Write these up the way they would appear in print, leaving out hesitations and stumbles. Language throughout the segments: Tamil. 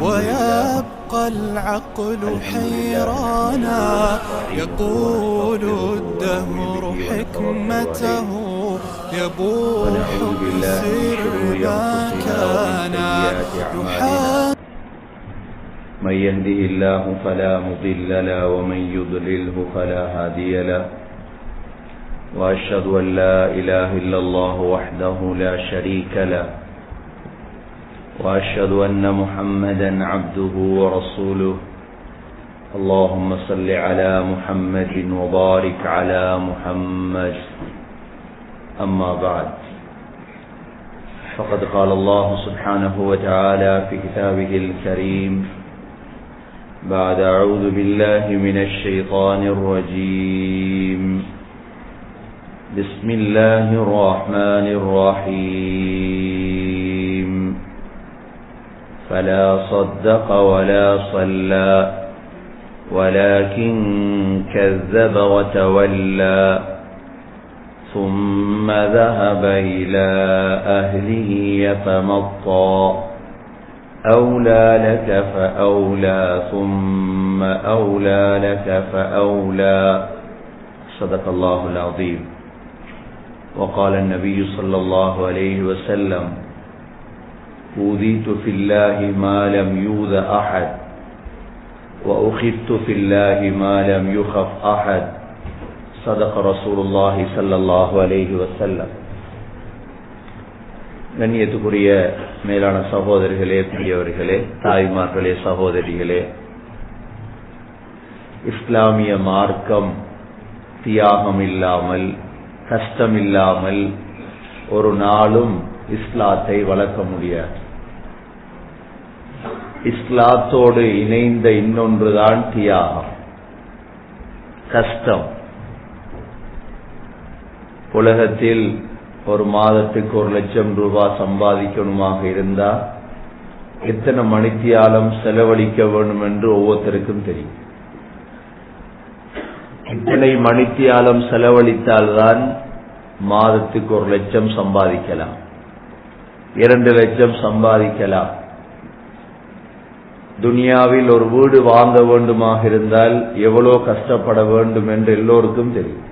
ويبقى العقل حيرانا يقول الدهر حكمته يبوح بسر ما كان يحاول. من يهده الله فلا مضل له ومن يضلله فلا هادي له وأشهد أن لا إله إلا الله وحده لا شريك له وأشهد أن محمدا عبده ورسوله. اللهم صل على محمد وبارك على محمد. أما بعد، فقد قال الله سبحانه وتعالى في كتابه الكريم بعد أعوذ بالله من الشيطان الرجيم بسم الله الرحمن الرحيم فلا صدق ولا صلى ولكن كذب وتولى ثم ذهب إلى أهله يتمطى أولى لك فأولى ثم أولى لك فأولى. صدق الله العظيم. وقال النبي صلى الله عليه وسلم أوذيت في الله ما لم يؤذ أحد وأخذت في الله ما لم يخف أحد. صدق رسول الله صلى الله عليه وسلم. கண்ணியத்துக்குரிய மேலான சகோதரர்களே, பெரியவர்களே, தாய்மார்களே, சகோதரிகளே, இஸ்லாமிய மார்க்கம் தியாகம் இல்லாமல், கஷ்டம் இல்லாமல் ஒரு நாளும் இஸ்லாத்தை வளர்க்க முடியாது. இஸ்லாத்தோடு இணைந்த இன்னொன்றுதான் தியாகம், கஷ்டம். உலகத்தில் ஒரு மாதத்துக்கு 1,00,000 ரூபாய் சம்பாதிக்கணுமாக இருந்தால் எத்தனை மணித்தியாலம் செலவழிக்க வேண்டும் என்று ஒவ்வொருத்தருக்கும் தெரியும். இத்தனை மணித்தியாலம் செலவழித்தால்தான் மாதத்துக்கு 1,00,000 சம்பாதிக்கலாம், 2,00,000 சம்பாதிக்கலாம். துனியாவில் ஒரு வீடு வாங்க வேண்டுமாக இருந்தால் எவ்வளோ கஷ்டப்பட வேண்டும் என்று எல்லோருக்கும் தெரியும்.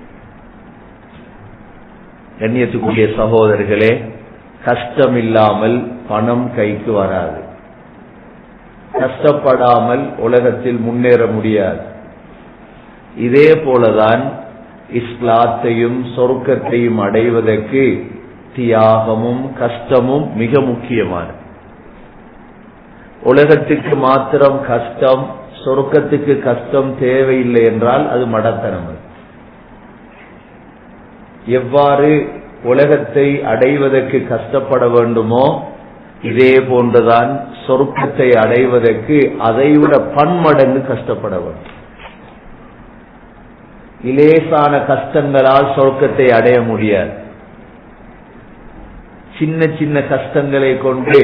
கண்ணியத்துக்குரிய சகோதரர்களே, கஷ்டம் இல்லாமல் பணம் கைக்கு வராது. கஷ்டப்படாமல் உலகத்தில் முன்னேற முடியாது. இதே போலதான் இஸ்லாத்தையும் சொர்க்கத்தையும் அடைவதற்கு தியாகமும் கஷ்டமும் மிக முக்கியமானது. உலகத்துக்கு மாத்திரம் கஷ்டம், சொர்க்கத்துக்கு கஷ்டம் தேவையில்லை என்றால் அது மடத்தனம். எவ்வாறு உலகத்தை அடைவதற்கு கஷ்டப்பட வேண்டுமோ இதே போன்றுதான் சொர்க்கத்தை அடைவதற்கு அதைவிட பன்மடங்கு கஷ்டப்பட வேண்டும். இலேசான கஷ்டங்களால் சொர்க்கத்தை அடைய முடியாது. சின்ன சின்ன கஷ்டங்களை கொண்டு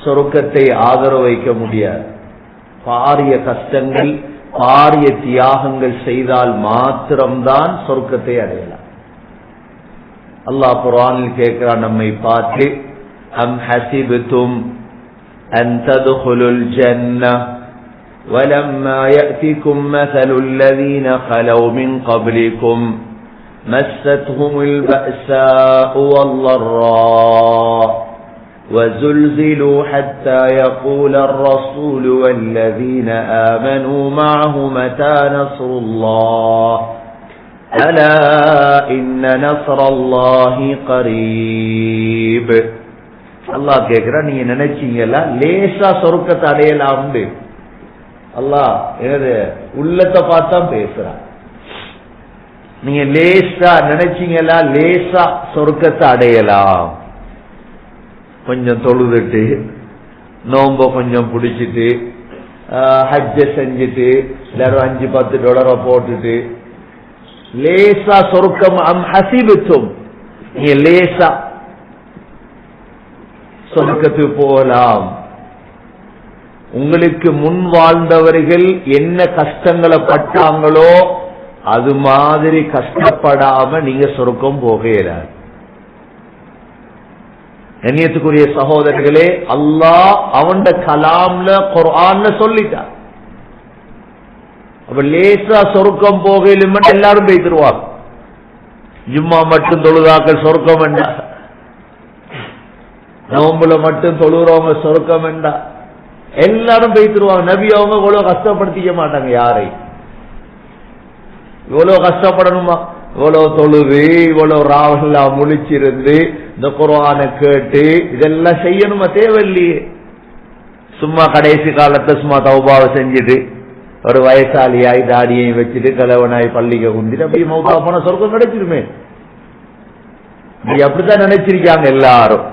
சொர்க்கத்தை ஆதரவு வைக்க முடியாது. பாரிய கஷ்டங்கள், பாரிய தியாகங்கள் செய்தால் மாத்திரம்தான் சொர்க்கத்தை அடையலாம். அல்லாஹ் குர்ஆனில் கேட்கிறான் நம்மை பார்த்து, அம் ஹஸிப்தும் அன் தத்குலுல் ஜன்னah வலம்மா யஅதிகும் மஸலுல் லதீன خلوا من قبلكم مستهم البأساء والضراء وزلزلوا حتى يقول الرسول والذين آمنوا معه متى نصر الله ألا إن نصر الله قريب. அல்லாஹ் கேட்கிறான், நீங்க நினைச்சீங்களா லேசா சொர்க்கத்தை அடையலாம்? அல்லாஹ் எனது உள்ளத்தை பார்த்தா பேசுறான். நீங்க லேசா நினைச்சீங்களா லேசா சொர்க்கத்தை அடையலாம்? கொஞ்சம் தொழுதுட்டு, நோம்ப கொஞ்சம் பிடிச்சிட்டு, ஹஜ்ஜ செஞ்சுட்டு, எல்லாரும் $5-10 போட்டுட்டு லேசா சொர்க்கம் அம் ஹஸிப்தும், நீங்க லேசா சொர்க்கத்துக்கு போகலாம். உங்களுக்கு முன் வாழ்ந்தவர்கள் என்ன கஷ்டங்களை பட்டாங்களோ அது மாதிரி கஷ்டப்படாம நீங்க சொர்க்கம் போகிறார். கண்ணியத்துக்குரிய சகோதரர்களே, அல்லாஹ் அவன் கலாம்ல குர்ஆன்ல சொல்லிட்டார். அப்ப லேசா சொர்க்கம் போகலும் எல்லாரும் பேசிடுவாங்க. ஜும்மா மட்டும் தொழுதாக்கள் சொர்க்கம் வேண்டா, நோம்புல மட்டும் தொழுறவங்க சொர்க்கம் வேண்டா, எல்லாரும் பேசிடுவாங்க. நபி அவங்க இவ்வளவு கஷ்டப்படுத்திக்க மாட்டாங்க யாரை. இவ்வளவு கஷ்டப்படணுமா? இவ்வளவு தொழுது, இவ்வளவு ராவெல்லாம் முழிச்சிருந்து இந்த குர்ஆனை கேட்டு இதெல்லாம் செய்யணுமா? தேவையில்லையே. சும்மா கடைசி காலத்தை சும்மா தௌபாவை செஞ்சுட்டு ஒரு வயசாலியாய் தாடியையும் வச்சுட்டு கலவனாய் பள்ளிக்க குந்திட்டு அப்படியே மௌத்தா போன சொர்க்கம் கிடைச்சிருமே. அப்படித்தான் நினைச்சிருக்காங்க எல்லாரும்.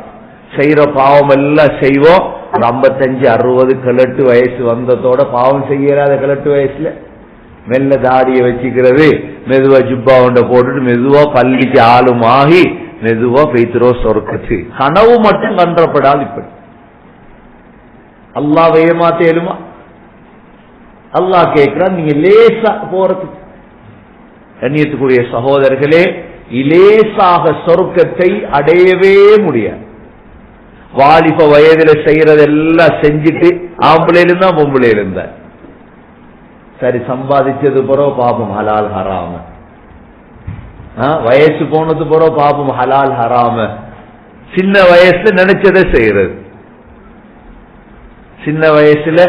செய்யற பாவம் எல்லாம் செய்வோம். ஒரு 55-60 கிழட்டு வயசு வந்ததோட பாவம் செய்யறாத கிழட்டு வயசுல மெல்ல தாடியை வச்சுக்கிறது, மெதுவா ஜுப்பா ஒன்றை போட்டுட்டு மெதுவா பள்ளிக்கு ஆளும் ஆகி மெதுவா பெய்திரோ சொர்க்கத்து. கனவு மட்டும் கன்றப்படாது. இப்படி அல்லாஹ் ஏமாத்தேலுமா? அல்லாஹ் கேட்கிறான், நீங்க லேசா போறதுக்கு. கண்ணியத்துக்குரிய சகோதரர்களே, இலேசாக சொர்க்கத்தை அடையவே முடியாது. வாலிப வயதுல செய்யறதெல்லாம் செஞ்சுட்டு ஆம்பளையில இருந்தா பொம்பளையில இருந்தா சரி, சம்பாதிச்சது பிறகு பாப்போம் ஹலால் ஹராம, வயசு போனது பிறகு பாப்போம் ஹலால் ஹராம. சின்ன வயசுல நினைச்சதை செய்யறது, சின்ன வயசுல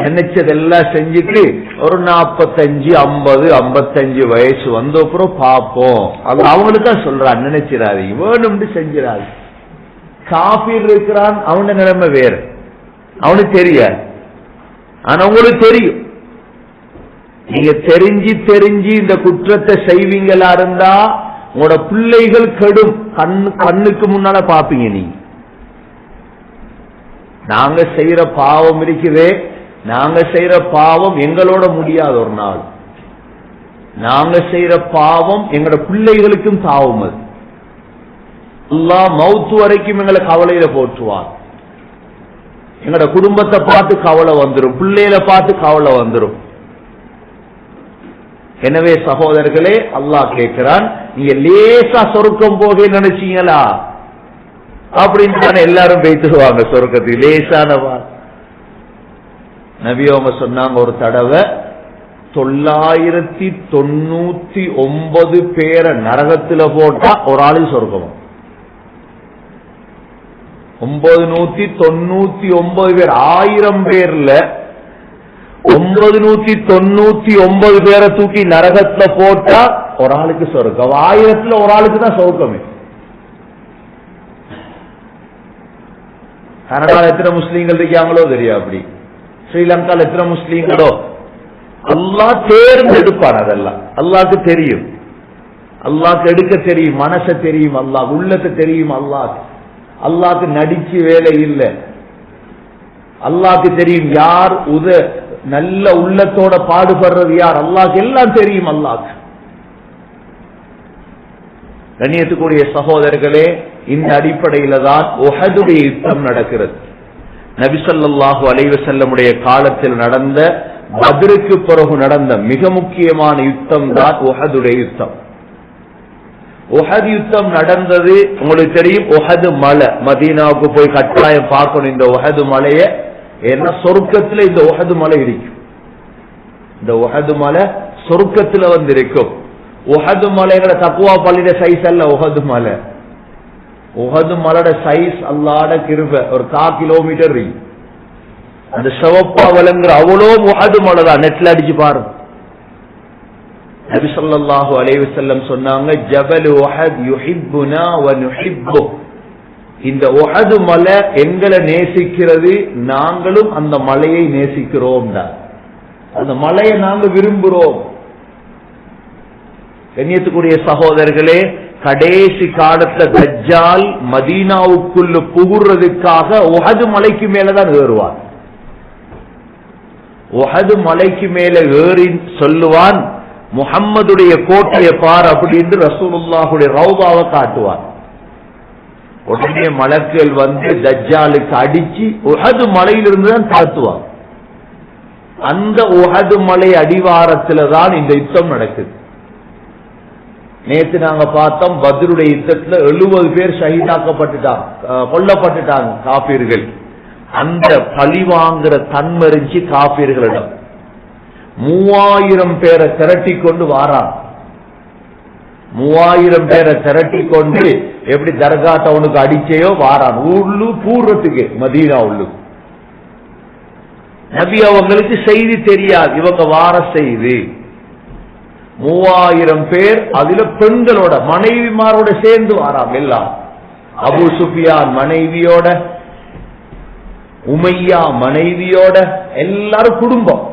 நினைச்சதெல்லாம் செஞ்சுட்டு ஒரு 45, 50, 55 வயசு வந்த அப்புறம் பாப்போம். அது அவங்களுக்கு தான் சொல்றான், நினைச்சிடாது வேணும்னு செஞ்சிடாது. காபீர் இருக்கிறான், அவன நிலைமை வேற, அவனுக்கு தெரியாது. ஆனா உங்களுக்கு தெரியும். நீங்க தெரிஞ்சு தெரிஞ்சு இந்த குற்றத்தை செய்வீங்களா இருந்தா உங்களோட பிள்ளைகள் கெடும். கண்ணுக்கு முன்னால பாப்பீங்க. நீங்க நாங்க செய்யற பாவம் இருக்குதே, நாங்க செய்யற பாவம் எங்களோட முடியாது. ஒரு நாள் நாங்க செய்யற பாவம் எங்களோட பிள்ளைகளுக்கும் தாவும். அது அல்லாஹ் மௌத்து வரைக்கும் எங்களை கவலையில போற்றுவார். எங்களோட குடும்பத்தை பார்த்து கவலை வந்துடும், பிள்ளைகளை பார்த்து கவலை வந்துடும். எனவே சகோதரர்களே, அல்லாஹ் கேட்கிறான், நீங்க லேசா சொர்க்கம் போக நினைச்சீங்களா அப்படின்னு எல்லாரும் பேசிடுவாங்க. சொர்க்கத்துக்கு லேசானவா? நபி அவங்க சொன்னாங்க, ஒரு தடவை 999 பேரை நரகத்துல போட்டா ஒரு ஆளு சொர்க்கம். 999 பேர், 1000 பேர்ல 999 பேரை தூக்கி நரகத்துல போட்டா ஒரு ஆளுக்கு சொர்க்கம். 1000ல ஒரு ஆளுக்கு தான் சொர்க்கமே. கனடால எத்தனை முஸ்லீம்கள் இருக்காங்களோ தெரியும். அப்படி ஸ்ரீலங்கால எத்தனை முஸ்லீம்களோ அல்லாஹ் தேர்ந்தெடுப்பான். அதெல்லாம் அல்லாஹ்க்கு தெரியும். அல்லாஹ்க்கு எடுக்க தெரியும், மனசை தெரியும், அல்லாஹ் உள்ளத்தை தெரியும். அல்லாஹ்க்கு நடிச்சு வேலை இல்லை. அல்லாஹ்க்கு தெரியும் யார் நல்ல உள்ளத்தோட பாடுபடுறது யார். அல்லாஹ்க்கு எல்லாம் தெரியும். அல்லாஹ்க்கு. கண்ணியத்துக்குரிய சகோதரர்களே, இந்த அடிப்படையில தான் உஹதுடைய யுத்தம் நடக்கிறது. நபி ஸல்லல்லாஹு அலைஹி வஸல்லமுடைய காலத்தில் நடந்த, பத்ருக்கு பிறகு நடந்த மிக முக்கியமான யுத்தம் தான் உஹதுடைய யுத்தம். உஹது யுத்தம் நடந்தது உங்களுக்கு தெரியும். உஹது மலை, மதீனாவுக்கு போய் கட்டாயம் பார்க்கணும் இந்த உஹது மலையை. ஏன்னா சொர்க்கத்துல இந்த உஹது மலை இருக்கும். இந்த உஹது மலை சொர்க்கத்துல வந்து இருக்கும். உஹது மலைங்கிற தக்குவா பள்ளியோட சைஸ் அல்ல உஹது மலை. உஹது மலையோட சைஸ் அல்லாஹ்வுடைய கிருபை ஒரு 4 கிலோமீட்டர் இருக்கு. அந்த சிவப்பா விளங்குற அவ்வளோ உஹது மலை தான். நெட்ல அடிச்சு பாருங்க. நபி ஸல்லல்லாஹு அலைஹி வஸல்லம் சொன்னாங்க, ஜபல் உஹத் யுஹிப்புனா வ நுஹிப்பு. இந்த உஹது மலை எங்களை நேசிக்கிறது, நாங்களும் அந்த மலையை நேசிக்கிறோம். அந்த மலையை நாங்க விரும்புகிறோம். கண்ணியத்துக்குரிய சகோதரர்களே, கடைசி காலத்துல தஜ்ஜால் மதீனாவுக்குள்ள புகுறதுக்காக உஹது மலைக்கு மேலதான் ஏறுவார். உஹது மலைக்கு மேல ஏறி சொல்லுவான், முஹம்மதுடைய கோட்டையை பார் அப்படின்னு ரசூலுல்லாஹுடைய ரௌதாவை காட்டுவார். உடனே மலக்குகள் வந்து தஜ்ஜாலுக்கு அடிச்சு உஹது மலையிலிருந்து தான் தாழ்த்துவார். அந்த உஹது மலை அடிவாரத்துல தான் இந்த யுத்தம் நடக்குது. நேத்து நாங்க பார்த்தோம் பத்ருடைய யுத்தத்துல 70 பேர் ஷஹீதாக்கப்பட்டுட்டாங்க, கொல்லப்பட்டுட்டாங்க காபீர்கள். அந்த பழி வாங்குற தன்மறிஞ்சி காபீர்களிடம் 3000 பேரை திரட்டி கொண்டு வாரான். 3000 பேரை திரட்டி கொண்டு எப்படி தர்கா டவுனுக்கு அடிச்சையோ வாரான், உள்ளு பூர்வத்துக்கு மதீனா உள்ளு. நபி அவங்களுக்கு செய்தி தெரியாது, இவங்க வார செய்தி. 3000 பேர், அதுல பெண்களோட மனைவிமாரோட சேர்ந்து வாராம் எல்லாம். அபூ சுஃபியான் மனைவியோட, உமையா மனைவியோட, எல்லாரும் குடும்பம்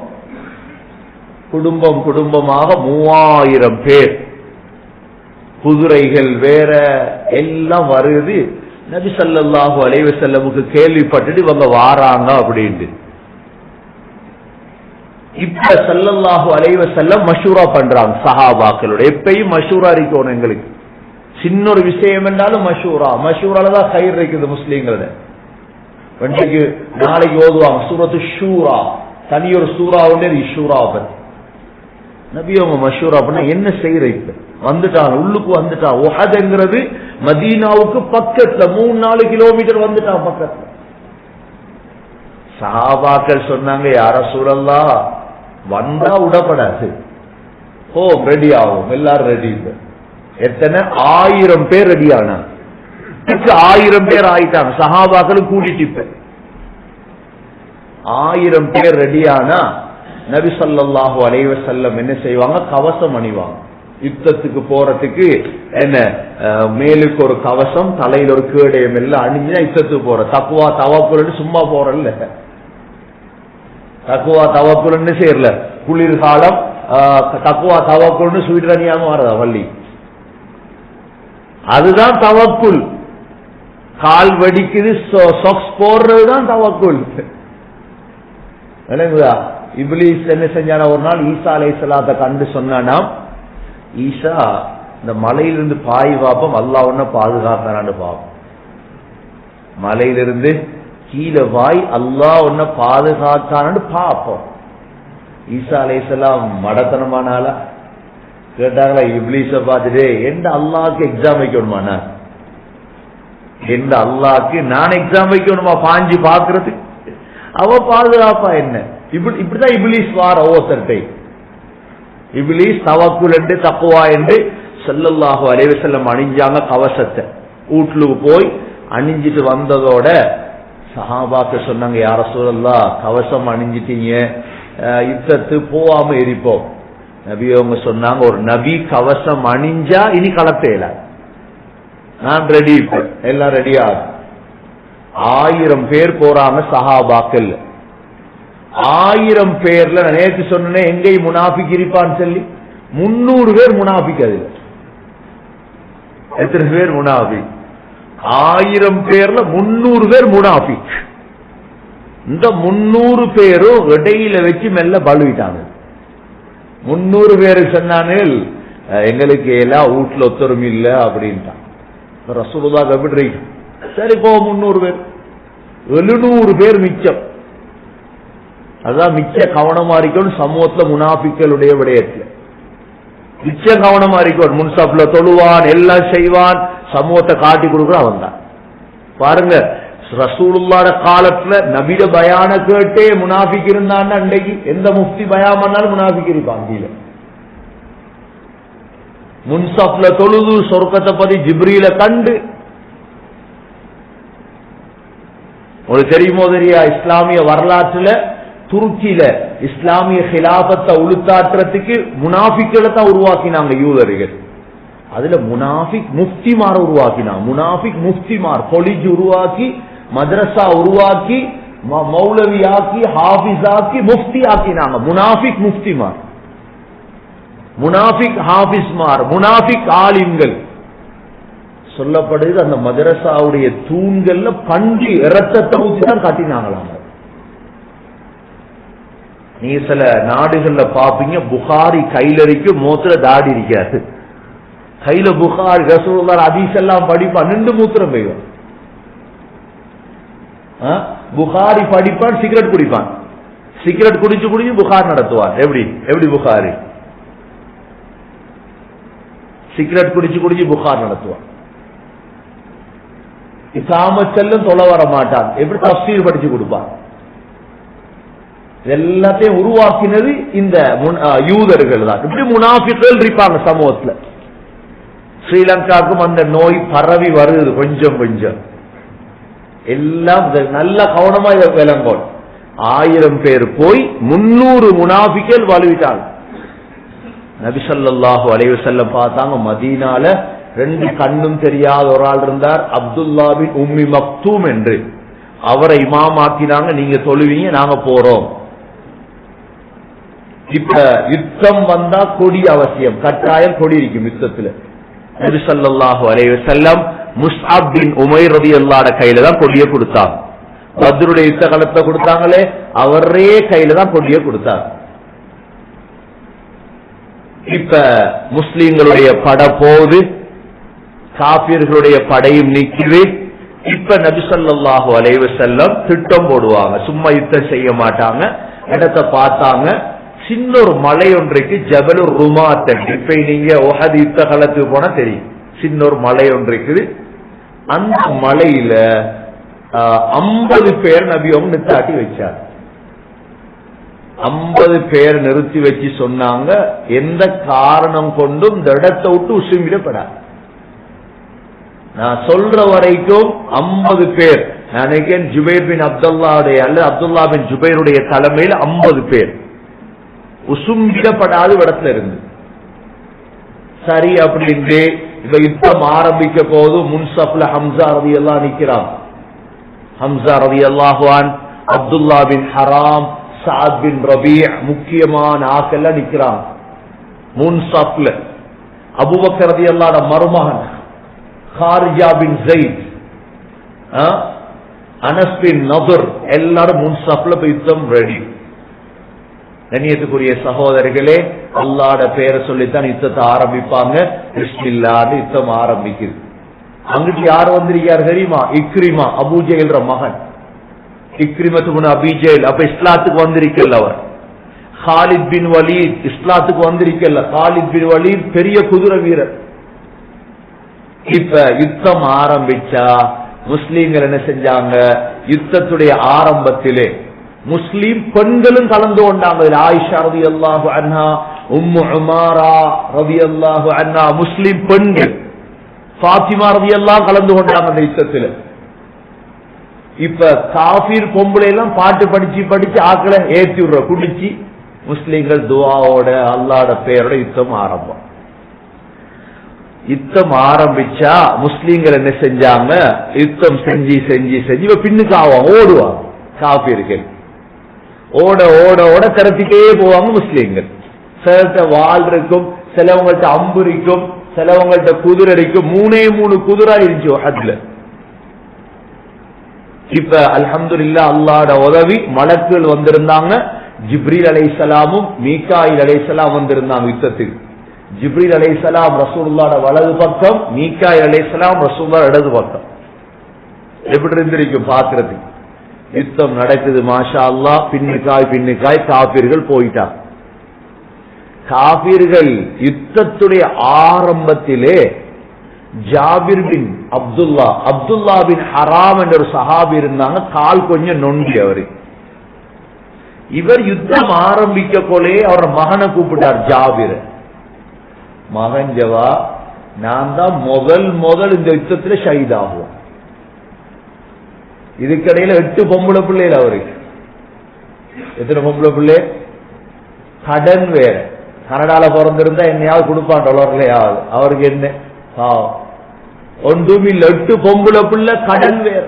குடும்பம் குடும்பமாக 3000 பேர். குதிரைகள் வேற எல்லாம் வருது. நபி ஸல்லல்லாஹு அலைஹி வஸல்லமுக்கு கேள்விப்பட்டுட்டு இவங்க வாராங்க அப்படின்ட்டு. இப்ப ஸல்லல்லாஹு அலைஹி வஸல்லம் மஷூரா பண்றாங்க சஹாபாக்களோட. எப்பயும் மஷூரா இருக்கணும் எங்களுக்கு. சின்ன ஒரு விஷயம் என்றாலும் மஷூரால தான் கயிறு இருக்குது முஸ்லீம்களோட. நாளைக்கு ஓதுவாங்க சூரத்து ஷூரா, தனியொரு சூரா உண்டு ஷூரா பத்தி. நபி அவங்க மஷூரா பண்ண என்ன செய்யற, வந்துட்டான் உள்ளுக்கு வந்துட்டான். உஹதுங்கிறது மதீனாவுக்கு பக்கத்துல 3-4 கிலோமீட்டர் வந்துட்டான் பக்கத்துல. சஹாபாக்கள் சொன்னாங்க, யா ரசூலல்லாஹ் வந்தா விடப்படாது, ஓ ரெடி ஆகும், எல்லாரும் ரெடி. எத்தனை 1000 பேர் ரெடி ஆனாங்க. 1000 பேர் ஆயிட்டாங்க சஹாபாக்களும் கூட்டிட்டு. இப்ப 1000 பேர் ரெடி ஆனா நபி ஸல்லல்லாஹு அலைஹி வஸல்லம் என்ன செய்வாங்க, கவசம் அணிவாங்க. யுத்தத்துக்கு போறதுக்கு என்ன மேலுக்கு ஒரு கவசம், தலையில ஒரு கேடயம் எல்லாம் அணிஞ்சா யுத்தத்துக்கு போற. தக்குவா தவக்குல்னு சும்மா போறல்ல, தக்குவா தவக்குல்னு செய்யல. குளிர்காலம் தக்குவா தவக்குல்னு ஸ்வீட்டர் அணியாம வரதா வள்ளி, அதுதான் தவக்குல். கால் வெடிக்குது சாக்ஸ் போடுறதுதான் தவக்குல். இப்லீஸ் என்ன செஞ்சான, ஒரு நாள் ஈசா அலைஹிஸ்ஸலாத்தை கண்டு சொன்னானா, ஈசா இந்த மலையிலிருந்து பாய் வாப்பம் அல்லாஹ் ஒன்ன பாதுகாக்கிறான்னு பாப்போம். மலையிலிருந்து கீழே வாய் அல்லாஹ் ஒன்ன பாதுகாக்கான்னு பாப்போம். ஈசா அலைஹிஸ்ஸலாம் மடத்தனமானால கேட்டாங்களா இப்லீஸ பார்த்துட்டு, எந்த அல்லாஹ்க்கு எக்ஸாம் வைக்கணுமாண்ணா, எந்த அல்லாஹ்க்கு நான் எக்ஸாம் வைக்கணுமா பாஞ்சு பாக்குறது, அவ பாதுகாப்பா என்ன. இப்படிதான் இப்லீஸ் வார ஒவ்வொருத்தர்கிட்ட. இப்லீஸ் தவக்குல் என்று தக்வா என்று ஸல்லல்லாஹு அலைஹி வஸல்லம் அணிஞ்சாங்க கவசத்தை. வீட்டுக்கு போய் அணிஞ்சிட்டு வந்ததோட சஹாபாக்கள் சொன்னாங்க, யா ரசூலல்லாஹ் கவசம் அணிஞ்சிட்டீங்க, யுத்தத்து போவாம இருப்போம். நபி அவங்க சொன்னாங்க, ஒரு நபி கவசம் அணிஞ்சா இனி கலத்தையில நான் ரெடி. இப்ப எல்லாம் ரெடியா 1000 பேர் போறாங்க சஹாபாக்கள். 1000 பேர்ல நான் நேற்று சொன்னேன் எங்கேயும் முனாஃபிக் இருப்பான்னு சொல்லி 300 பேர் முனாஃபிக். அதுல எத்தனை பேர் முனாஃபிக்? 1000 பேர்ல 300 பேர் முனாஃபிக். இந்த 300 பேரும் இடையில வச்சு மெல்ல பழுவிட்டாங்க. 300 பேரு சொன்னானே எங்களுக்கு எல்லாம் வீட்டுல ஒத்தரும் இல்ல அப்படின்ட்டான். ரசூலுல்லாஹ் எப்படி இருக்கு, சரி போ 300 பேர், 700 பேர் மிச்சம். அதான் மிச்ச கவனமா இருக்கணும் சமூகத்துல முனாஃபிக்களுடைய விடயத்துல. மிச்ச கவனமா இருக்கணும். முன்சாப்ல தொழுவான், எல்லாம் செய்வான், சமூகத்தை காட்டி கொடுக்குற அவன் தான். பாருங்க ரசூலுல்லாஹ் காலத்துல நபிட பயான கேட்டே முனாஃபிக் இருந்தான்னா அன்றைக்கு எந்த முஃப்தி பயான் பண்ணாலும் முனாஃபிக் இருப்பான் கீழே. முன்சாப்ல தொழுது சொர்க்கத்தை பத்தி ஜிப்ரீல கண்டு. ஒரு தெரியுமோ தெரியா, இஸ்லாமிய வரலாற்றுல துருக்கியில இஸ்லாமிய ஹிலாபத்தை உளுத்தாட்டுறதுக்கு முனாஃபிக்களை தான் உருவாக்கினாங்க யூதர்கள். அதுல முனாஃபிக் முஃப்திமார் உருவாக்கினாங்க. முனாஃபிக் முஃப்திமார் கொலிஜ் உருவாக்கி, மதரசா உருவாக்கி, மௌலவி ஆக்கி, ஹாஃபிஸ் ஆக்கி, முஃப்தி ஆக்கினாங்க. முனாஃபிக் முஃப்திமார், முனாஃபிக் ஹாஃபிஸ்மார், முனாஃபிக் ஆலிம்கள் சொல்லப்படுது. அந்த மதரசாவுடைய தூண்கள்ல பன்றி இரத்தத்தை ஊற்றி தான் காட்டினாங்களாங்க. நீ சில நாடுகள்ல பாப்பீங்க, புகாரி கையிலரிக்கு மூத்திர தாடி இருக்காது. கையில புகாரி ரசூலுல்லாஹ் ஹதீஸ் எல்லாம் படிப்பான், நின்று மூத்திரம் பெய்யும். புகாரி படிப்பான், சிகரெட் குடிப்பான். சிகரெட் குடிச்சு குடிச்சு புகார் நடத்துவான். எப்படி எப்படி புகாரி சிகரெட் குடிச்சு குடிச்சு புகார் நடத்துவான். இக்காமத் செல்லும் தொலை வர மாட்டான். எப்படி தஃப்சீர் படிச்சு கொடுப்பான். எல்லாத்தையும் உருவாக்கினது இந்த யூதர்கள் தான். இப்படி முனாஃபிக்கள் இருப்பாங்க சமூகத்துல. ஸ்ரீலங்காவுக்கும் அந்த நோய் பரவி வருது கொஞ்சம் கொஞ்சம். எல்லாம் நல்ல கவனமா இதை விளங்கும். 1000 பேர் போய் 300 முனாஃபிக்கள் வாழ்விட்டாங்க. நபி ஸல்லல்லாஹு அலைஹி வஸல்லம் பார்த்தாங்க, மதீனால 2 கண்ணும் தெரியாத ஒரு ஆள் இருந்தார், அப்துல்லா பின் உம்மி மக்தூம் என்று. அவரை இமாமாக்கினாங்க, நீங்க தொழுவீங்க, நாங்க போறோம். இப்ப யுத்தம் வந்தா கொடி அவசியம், கட்டாயம் கொடி இருக்கும் யுத்தத்துல. நபி ஸல்லல்லாஹு அலைஹி வஸல்லம் முஸ்அப் பின் உமைர் ரலியல்லாஹு கையில தான் கொடியை கொடுத்தாங்க. பத்ருடைய யுத்த காலத்தை கொடுத்தாங்களே, அவரே கையில தான் கொடியை கொடுத்தாங்க. இப்ப முஸ்லிம்களுடைய பட போது, காபிர்களுடைய படையும் நிக்குது. இப்ப நபி ஸல்லல்லாஹு அலைஹி வஸல்லம் திட்டம் போடுவாங்க, சும்மா யுத்தம் செய்ய மாட்டாங்க. இடத்தை பார்த்தாங்க, சின்ன ஒரு மலை ஒன்றைக்கு ஜபலுர் ருமாத். இப்ப நீங்க உஹத் யுத்த காலத்துக்கு போனா தெரியும், சின்ன ஒரு மலை ஒன்றைக்கு. அந்த மலையில 50 பேர் நபி அவங்க நிறுத்தி வச்சார். 50 பேர் நிறுத்தி வச்சு சொன்னாங்க, எந்த காரணம் கொண்டும் இந்த இடத்தை விட்டு உசுமிடப்படாது. நான் சொல்ற வரைக்கும் 50 பேர், நினைக்கிறேன் ஜுபைர் பின் அப்துல்லாவுடைய அல்லது அப்துல்லா பின் ஜுபைருடைய தலைமையில் 50 பேர் உசும்பிடப்படாத இடத்துல இருந்து. சரி அப்படின்னு இப்ப யுத்தம் ஆரம்பிக்க போது முன்சப்ல ஹம்சா ரலியல்லாஹு நிக்கிறான். ஹம்சா ரலியல்லாஹு அன்ஹு, அப்துல்லா பின் ஹராம், சாத் பின் ரபீ, முக்கியமான ஆக்கெல்லாம் நிக்கிறாங்க முன்சப்ல. அபூபக்கர் ரலியல்லாஹு மருமகன் ஹாரிஜா பின் ஸைத், அனஸ் பின் நதுர் எல்லாரும் முன்சப்ல யுத்தம் ரெடி. கண்ணியத்துக்குரிய சகோதரர்களே, அல்லாஹ்ட பேரை சொல்லித்தான் யுத்தத்தை ஆரம்பிப்பாங்க. பிஸ்மில்லாஹ்னு யுத்தம் ஆரம்பிக்குது. அங்கிட்டு யார் வந்திருக்கார் தெரியுமா? இக்ரிமா, அபூ ஜஹல் மகன். இக்ரிமத்து பின் அபீ ஜஹல் அப்ப இஸ்லாத்துக்கு வந்திருக்கல. அவர் காலித் பின் வலீத் இஸ்லாத்துக்கு வந்திருக்கல. காலித் பின் வலீத் பெரிய குதிரை வீரர். இப்ப யுத்தம் ஆரம்பிச்சா முஸ்லீம்கள் என்ன செஞ்சாங்க? யுத்தத்துடைய ஆரம்பத்திலே முஸ்லீம் பெண்களும் கலந்து கொண்டாங்க. ஆயிஷா ரலியல்லாஹு அன்ஹா, உம்மு உமாரா ரலியல்லாஹு அன்ஹா, முஸ்லீம் பெண்கள், ஃபாத்திமா ரலியல்லாஹு கலந்து கொண்டாங்க அந்த யுத்தத்தில். இப்ப காஃபிர் பொம்பளை எல்லாம் பாட்டு படிச்சு படிச்சு ஆக்களை ஏத்தி விடுற குடிச்சு, முஸ்லீம்கள் துஆவோட அல்லாஹ்ட பேரோட யுத்தம் ஆரம்பம். யுத்தம் ஆரம்பிச்சா முஸ்லீம்கள் என்ன செஞ்சாங்க? யுத்தம் செஞ்சு செஞ்சு செஞ்சு இப்ப பின்னுக்கு ஆவாங்க, ஓடுவாங்க. காஃபிர்கள் ஓட ஓட ஓட திரட்டிட்டே போவாங்க முஸ்லீம்கள். சிலர்கிட்ட வாள் இருக்கும், சிலவங்கள்ட்ட அம்பு இருக்கும், சிலவங்கள்ட்ட குதிரை இருக்கும். 3 குதிரை இருந்துச்சு உஹத்ல. இப்ப அல்ஹம்துலில்லாஹ் அல்லாஹ்ட உதவி, மலக்குகள் வந்திருந்தாங்க. ஜிப்ரீல் அலைஹிஸ்ஸலாமும் மீகாயில் அலைஹிஸ்ஸலாம் வந்திருந்தாங்க யுத்தத்துக்கு. ஜிப்ரீல் அலைஹிஸ்ஸலாம் ரசூலுல்லாஹ்ட வலது பக்கம், மீகாயில் அலைஹிஸ்ஸலாம் ரசூலுல்லாஹ் இடது பக்கம். எப்படி இருந்திருக்கும் பாக்குறதுக்கு. யுத்தம் நடக்குது, மாஷா அல்லாஹ். பின்னுக்காய் காபீர்கள் போயிட்டாங்க. காபீர்கள் யுத்தத்துடைய ஆரம்பத்திலே ஜாபிர் பின் அப்துல்லா பின் ஹராம் என்ற ஒரு சஹாபி இருந்தாங்க. கால் கொஞ்சம் நொண்டி அவரு. இவர் யுத்தம் ஆரம்பிக்க போலே அவர் மகனை கூப்பிட்டார் ஜாபிர். மகன் ஜவா, நான் தான் முதல் இந்த யுத்தத்தில் ஷஹீத் ஆகுவோம். இதுக்கடையில 8 பொம்பளை பிள்ளைகள் அவருக்கு. எத்தனை பொம்பளை பிள்ளை? கடன் வேற. கனடால பிறந்திருந்தா என்னையாவது கொடுப்பான் $1 அவருக்கு என்ன ஒன்றும் இல்ல. 8 பொம்பளை பிள்ளை, கடன் வேற.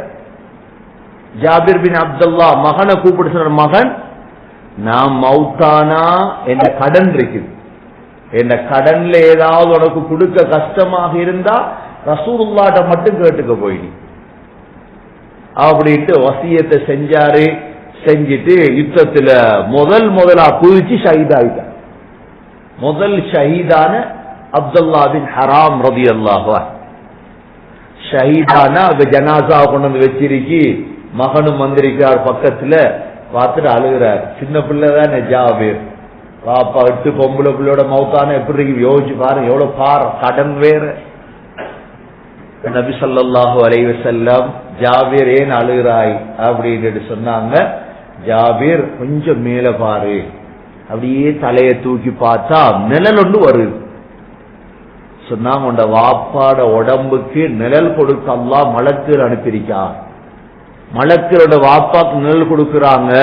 ஜாபிர் பின் அப்துல்லா மகனை கூப்பிட்டு சொன்ன, மகன் நான் மௌத்தானா என்ன கடன் இருக்குது, என்ன கடன்ல ஏதாவது உனக்கு கொடுக்க கஷ்டமாக இருந்தா ரசூலுல்லாஹ்ட்ட மட்டும் கேட்டுக்க போயிடு அப்படின்ட்டு வசியத்தை செஞ்சாரு. செஞ்சிட்டு யுத்தத்துல முதலா குதிச்சு ஷஹீதாயிட்டார். முதல் ஷஹீதான அப்துல்லா பின் ஹராம் ரலியல்லாஹு அன்ஹு ஷஹீதான ஜனாசா கொண்டு வந்து வச்சிருக்கி. மகனும் வந்திருக்கிறார் பக்கத்துல. பார்த்துட்டு அழுகிறார். சின்ன பிள்ளைதான் ஜாபிர், பாப்பா 8 பொம்பளை பிள்ளையோட மௌத்தான எப்படி யோசிச்சு பாருங்க, எவ்வளவு கடன் வேற. நபி ஸல்லல்லாஹு அலைஹி வஸல்லம் ஜாபீர் ஏன் அழுகிறாய் அப்படின்னு சொன்னாங்க. ஜாபீர் கொஞ்சம் மேல பாரு, அப்படியே தலையை தூக்கி பார்த்தா நிழல் ஒன்று வருது. சொன்னாங்க, உண்ட வாப்பாட உடம்புக்கு நிழல் கொடுக்க அல்லாஹ் மலக்குகள் அனுப்பியிருக்கா, மலக்குகளோட வாப்பாக்கு நிழல் கொடுக்கிறாங்க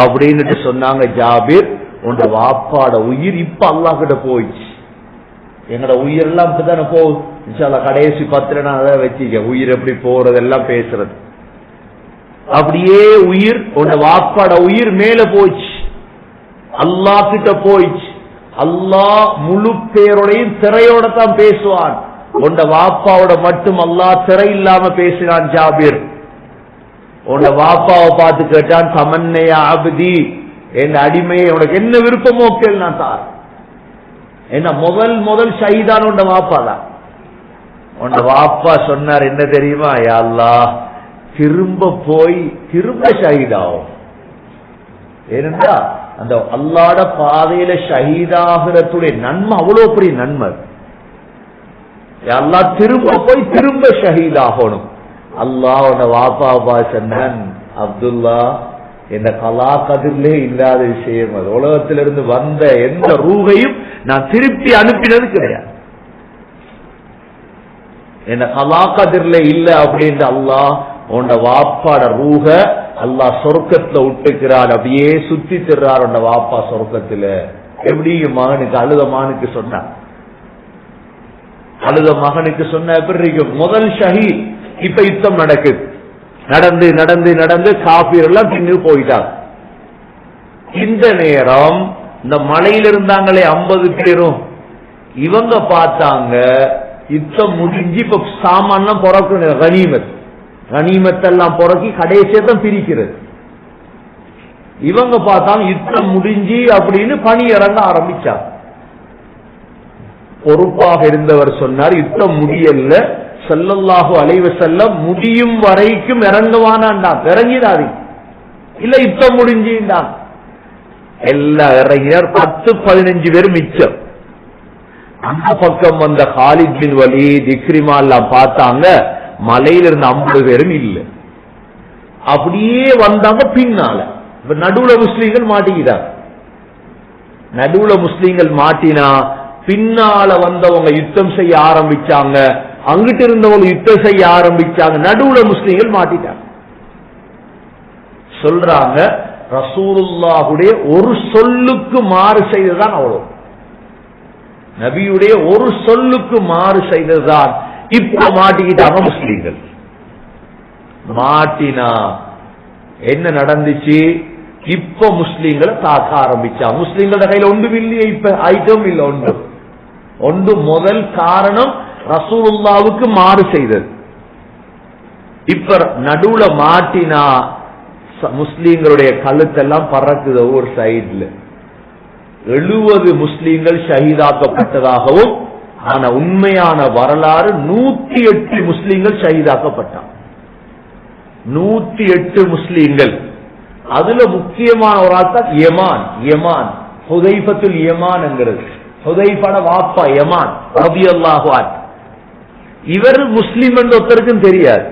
அப்படின்னு சொன்னாங்க. ஜாபீர், உண்ட வாப்பாட உயிர் இப்ப அல்லாஹ் கிட்ட போயிடுச்சு. எங்கட உயிர் எல்லாம் இப்பதானே போகுது. இன்ஷால்லா கடைசி 10 நான் அதை வச்சுக்க, உயிர் எப்படி போறதெல்லாம் பேசுறது. அப்படியே உயிர், உன்ன வாப்பாட உயிர் மேல போயிடுச்சு, அல்லாஹ் கிட்ட போயிடுச்சு. அல்லாஹ் முழு பேரோடையும் திரையோட தான் பேசுவான். உன்ன வாப்பாவோட மட்டும் அல்லாஹ் திரை இல்லாம பேசினான். ஜாபீர் உன்ன வாப்பாவை பார்த்து கேட்டான், தமன்னையா அப்தி, என் அடிமையை உனக்கு என்ன விருப்பமோ கேள் நான் தார். என்ன முதல் ஷஹீதான் உன்ன வாப்பா தான். உன்ன வாப்பா சொன்னார் என்ன தெரியுமா, யா அல்லாஹ் திரும்ப போய் திரும்ப ஷஹீதாகும். ஏனென்றா அந்த அல்லாஹ்ட பாதையில ஷஹீதாகிறதுடைய நன்மை அவ்வளவு பெரிய நன்மை. யா அல்லாஹ் திரும்ப போய் திரும்ப ஷஹீதாகணும். அல்லாஹ் உன்ன வாப்பா சொன்னான், அப்துல்லா என்ற கலா கதிரிலே இல்லாத விஷயம் அது. உலகத்திலிருந்து வந்த எந்த ரூகையும் நான் திருப்பி அனுப்பினது கிடையாது. என்ன கலா கதிரில இல்ல அப்படின்னு அல்லாஹ் உன்ன வாப்பாட ரூஹ அல்லாஹ் சொர்க்கத்துல விட்டுக்கிறார். அப்படியே சுத்தி திர்றார் உன்ன வாப்பா சொர்க்கத்துல. எப்படி மகனுக்கு அழுத மகனுக்கு சொன்னார், அழுத மகனுக்கு சொன்ன எப்படி இருக்கும். முதல் ஷஹீத். இப்ப யுத்தம் நடக்குது. நடந்து நடந்து நடந்து காபீர் எல்லாம் பின்னு போயிட்டாங்க. இந்த நேரம் இந்த மலையில இருந்தாங்களே 50 பேரும், இவங்க பார்த்தாங்க யுத்தம் முடிஞ்சு இப்ப சாமான் பொறக்கணும், கனிமத்தெல்லாம் பொறக்கி கடைசியத்தான் பிரிக்கிறது. இவங்க பார்த்தாங்க யுத்தம் முடிஞ்சு அப்படின்னு பணி இறங்க ஆரம்பிச்சாங்க. பொறுப்பாக இருந்தவர் சொன்னார், யுத்தம் முடியல, ஸல்லல்லாஹு அலைஹி வஸல்லம் முடியும் வரைக்கும் இறங்குவானான், இறங்கிடாது இல்ல யுத்தம் முடிஞ்சுட்டான். எல்லாம் இறங்கினார். 10-15 பேர் மிச்சம். அந்த பக்கம் வந்த காலித் பின் வலீத், இக்ரிமா எல்லாம் பார்த்தாங்க, மலையில இருந்த 50 பேரும் இல்ல. அப்படியே வந்தாங்க பின்னால. நடுவுல முஸ்லீம்கள் மாட்டிக்கிட்டாங்க. நடுவுல முஸ்லீம்கள் மாட்டினா பின்னால வந்தவங்க யுத்தம் செய்ய ஆரம்பிச்சாங்க, அங்கிட்டு இருந்தவங்க யுத்தம் செய்ய ஆரம்பிச்சாங்க, நடுவுல முஸ்லீம்கள் மாட்டிட்டாங்க. சொல்றாங்க, ரசூலுல்லாஹுடைய ஒரு சொல்லுக்கு மாறு செய்ததுதான் அவ்வளவு. நபியுடைய ஒரு சொல்லுக்கு மாறு செய்ததுதான். இப்ப மாட்டிக்கிட்டாங்க முஸ்லீம்கள். மாட்டினா என்ன நடந்துச்சு, இப்ப முஸ்லீம்களை தாக்க ஆரம்பிச்சாங்க. முஸ்லீம்களோட கையில ஒன்றும் இல்லையே, இப்ப ஐட்டம் இல்ல. ஒன்று முதல் காரணம் ரசூலுல்லாவுக்கு மாறு செய்தது. இப்ப நடுவுல மாட்டினா முஸ்லீம்களுடைய கழுத்தெல்லாம் பறக்குது ஒவ்வொரு சைடுல. 70 முஸ்லீம்கள் ஷஹீதாக்கப்பட்டதாகவும், ஆனா உண்மையான வரலாறு 108 முஸ்லீம்கள் ஷஹீதாக்கப்பட்டாங்க. 108 முஸ்லீம்கள். அதுல முக்கியமான ஒரு ஆள் தான் யமான், ஹுதைஃபத்துல் யமான் என்கிறது. ஹுதைஃபாட வாப்பா யமான் ரலியல்லாஹு அன்ஹு. இவர் முஸ்லீம் என்று ஒருத்தருக்கும் தெரியாது.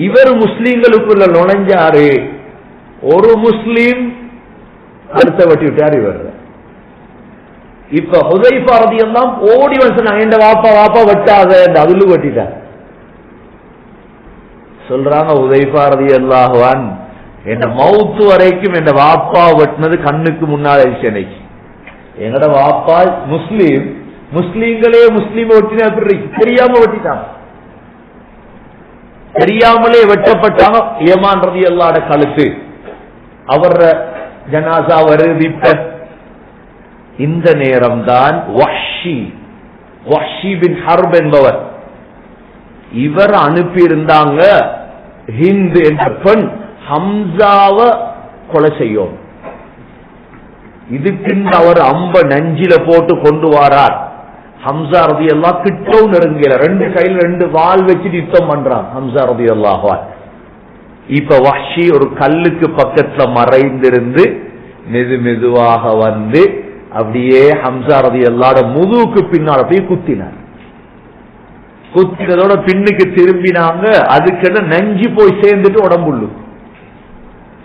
இவர் முஸ்லீம்களுக்குள்ள நுழைஞ்சாரு. ஒரு முஸ்லீம் அடுத்த வட்டி விட்டார் இவர். இப்ப ஹுதைஃபா ரலியல்லாஹு ஓடி வந்து சொன்னாங்க, என் வாப்பா வெட்டாத, அதுல வெட்டிட்டார். சொல்றாங்க ஹுதைஃபா ரலியல்லாஹு அன்ஹு, என் மௌத்து வரைக்கும் என் வாப்பா வெட்டினது கண்ணுக்கு முன்னால சென்னைக்கு. எங்கட வாப்பா முஸ்லீம், முஸ்லீம்களே முஸ்லீம் வெட்டின தெரியாம வெட்டிட்டாங்க. தெரியாமலே வெட்டப்பட்டாங்க. யமான் ரலியல்லாஹு அன்ஹு கழுத்து, அவர ஜனாசா வருது. இப்ப இந்த நேரம் தான் வஹ்ஷி பின் ஹர்ப் என்பவர், இவர் அனுப்பி இருந்தாங்க ஹிந்த் என்ற பெண் ஹம்சாவை கொலை செய்யும். இதுக்கு அவர் அம்ப நஞ்சில போட்டு கொண்டு வாரார். ஹம்சா ரலியல்லாஹு கிட்டவும் நெருங்கல, 2 கையில 2 வாள் வச்சு யுத்தம் பண்றான் ஹம்சா ரலியல்லாஹு. இப்ப வஹ்ஷி ஒரு கல்லுக்கு பக்கத்துல மறைந்திருந்து மெதுவாக வந்து அப்படியே ஹம்சா ரலியல்லாஹு முதுகுக்கு பின்னால போய் குத்தினார். குத்தினதோட பின்னுக்கு திரும்பினாங்க. அதுக்கு நெஞ்சு போய் சேர்ந்துட்டு உடம்புள்ளு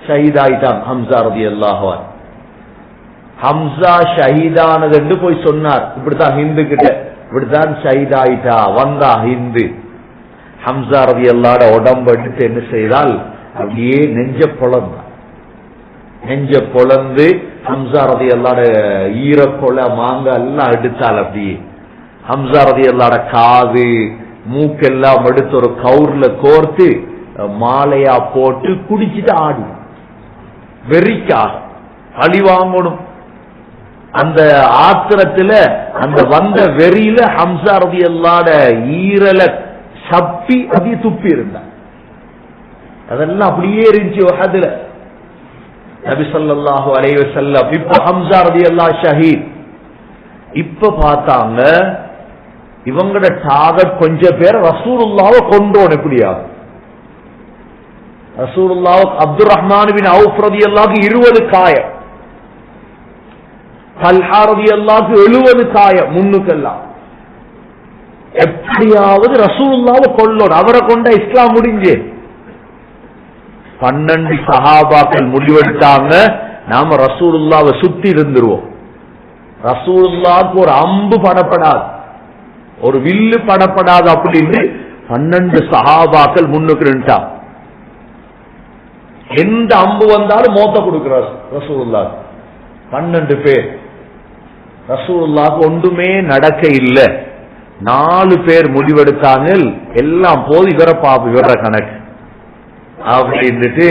ஷஹீதாயிட்டான் ஹம்சா ரலியல்லாஹு அன்ஹு. ஹம்சா ஷஹீதானது என்று போய் சொன்னார். இப்படித்தான் ஹிந்து கிட்ட, இப்படித்தான் ஷஹீதாயிட்டா வந்தா ஹிந்து. ஹம்சா ரலியல்லாஹு உடம்பு எடுத்து என்ன செய்தால் அப்படியே நெஞ்ச பொளந்து ஹம்சா ரலியல்லாஹு ஈரக்கொலை மாங்க எல்லாம் எடுத்தால் அப்படியே ஹம்சா ரலியல்லாஹு காது மூக்கெல்லாம் எடுத்து ஒரு கவுர்ல கோர்த்து மாலையா போட்டு குடிச்சிட்டு ஆடி வெறிக்காக அழி வாங்கணும். அந்த ஆத்திரத்துல அந்த வந்த வெறியில ஹம்சா ரலியல்லாஹு ஈரல சப்பி அப்படியே துப்பி இருந்தார். அதெல்லாம் அப்படியே இருந்துச்சு உஹதுல. நபி ஸல்லல்லாஹு அலைஹி வஸல்லம் இப்ப ஹம்சா ரலியல்லாஹு ஷஹீத். இப்ப பார்த்தாங்க இவங்கட டார்கெட் கொஞ்சம் பேர் ரசூலுல்லாஹ்வை கொன்றோம். எப்படியா ரசூலுல்லாஹ் அப்துர் ரஹ்மான் பின் அவுஃப் ரலியல்லாஹு 20 காயம், தல்ஹா ரலியல்லாஹு 70 காயம் முன்னுக்கெல்லாம். எப்படியாவது ரசூலுல்லாஹ்வை கொல்லணும், அவரை கொண்ட இஸ்லாம் முடிஞ்சு. 12 சஹாபாக்கள் முடிவெடுத்தாங்க நாம ரசூலுல்லாஹ்வை சுத்தி இருந்துருவோம். ரசூலுல்லாஹ்வுக்கு ஒரு அம்பு படப்படாது, ஒரு வில்லு படப்படாது அப்படின்னு 12 சஹாபாக்கள் முன்னுக்கு நின்றாங்க. எந்த அம்பு வந்தாலும் மோத்த கொடுக்கிறார் ரசூலுல்லாஹ். 12 பேர். ரசூலுல்லாஹ்க்கு ஒன்றுமே நடக்க இல்லை. 4 பேர் முடிவெடுத்தாங்க எல்லாம் போது இவரை பாப்பு இவர கணக்கு அப்படின்ட்டு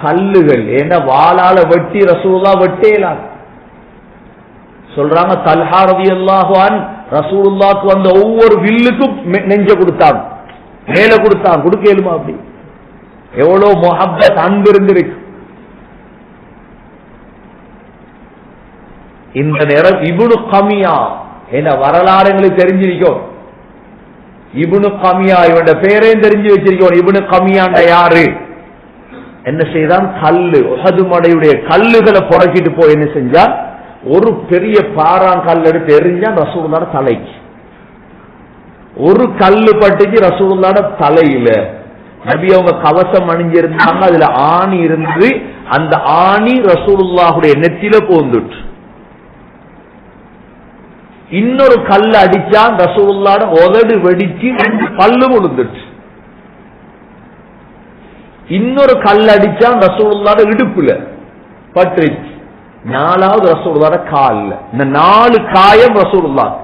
கல்லுகள் ஏன்னா வாளால வெட்டி ரசூலுல்லாஹ் வெட்டேலாம் சொல்றாங்க. தல்ஹா ரலியல்லாஹு அன்ஹு ரசூலுல்லாஹ்க்கு வந்த ஒவ்வொரு வில்லுக்கும் நெஞ்ச கொடுத்தாங்க, மேல கொடுத்தாங்க. கொடுக்கலுமா அப்படி எவ்வளவு முஹப்பத் அன்பு இருந்திருக்கு. இந்த நேரம் இப்னு கமியா என்ன வரலாறு எங்களுக்கு தெரிஞ்சிருக்கோம். இப்னு கமியா இவன் பேரையும் தெரிஞ்சு வச்சிருக்கோம். இப்னு கமியாண்ட யாரு என்ன செய்தான்? கல்லு உஹது மலையுடைய கல்லுகளை புறக்கிட்டு போய் என்ன செஞ்சான்? ஒரு பெரிய பாறாங்கல் எடுத்து எறிஞ்சான் ரசூலுல்லாஹ் தலைக்கு. ஒரு கல்லு பட்டுச்சு ரசூலுல்லாஹ் தலையில. நபி அவங்க கவசம் அணிஞ்சிருந்தாங்க, அதுல ஆணி இருந்து அந்த ஆணி ரசூலுல்லாஹுடைய நெத்தில போந்துட்டு. இன்னொரு கல்ல அடிச்சான் ரசூலுல்லாஹ் உதடு வெடிச்சு பல்லு விழுந்துச்சு. இன்னொரு கல்ல அடிச்சான் ரசூலுல்லாஹ் இடுப்புல பட்டுச்சு. 4வது ரசூலுல்லாஹ் கால்ல. இந்த 4 காயம் ரசூலுல்லாஹ்.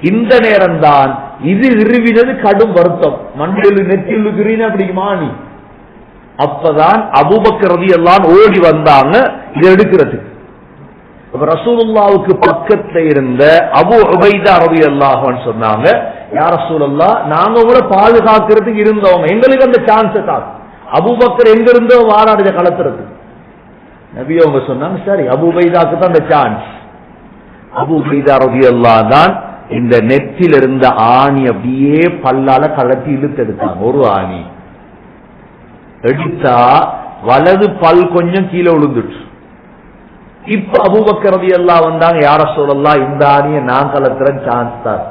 இந்த நேரம் தான் இது இருவினது கடும் வருத்தம். மண்டலு நெத்திலு கிரீன அப்படி மாணி. அப்பதான் அபூபக்கர் ரலியல்லாஹு ஓடி வந்தாங்க இதை எடுக்கிறதுக்கு. ரசூலுல்லாஹ்வுக்கு பக்கத்துல இருந்த அபூ உபைதா ரலியல்லாஹு அன்ஹு சொன்னாங்க, யா ரசூலல்லாஹ் நாங்க உங்களை பாதுகாக்கிறதுக்கு இருந்தவங்க, எங்களுக்கு அந்த சான்ஸ் தான். அபூபக்கர் எங்க இருந்தோ வாராடுத கலத்துறது. நபி அவங்க சொன்னாங்க சரி அபூ உபைதாக்கு தான் அந்த சான்ஸ். அபூ உபைதா ரலியல்லாஹு தான் இந்த நெற்றில இருந்த ஆணி அப்படியே பல்லால கலத்தி இழுத்து எடுத்தாங்க. ஒரு ஆணி எடுத்தா வலது பல் கொஞ்சம் கீழே விழுந்துட்டு. இப்ப அபூபக்கர் ரலியல்லாஹு வந்தாங்க, யா ரசூலல்லாஹ் இந்த ஆணியை நான் கலத்துறேன் சான்ஸ் தான்.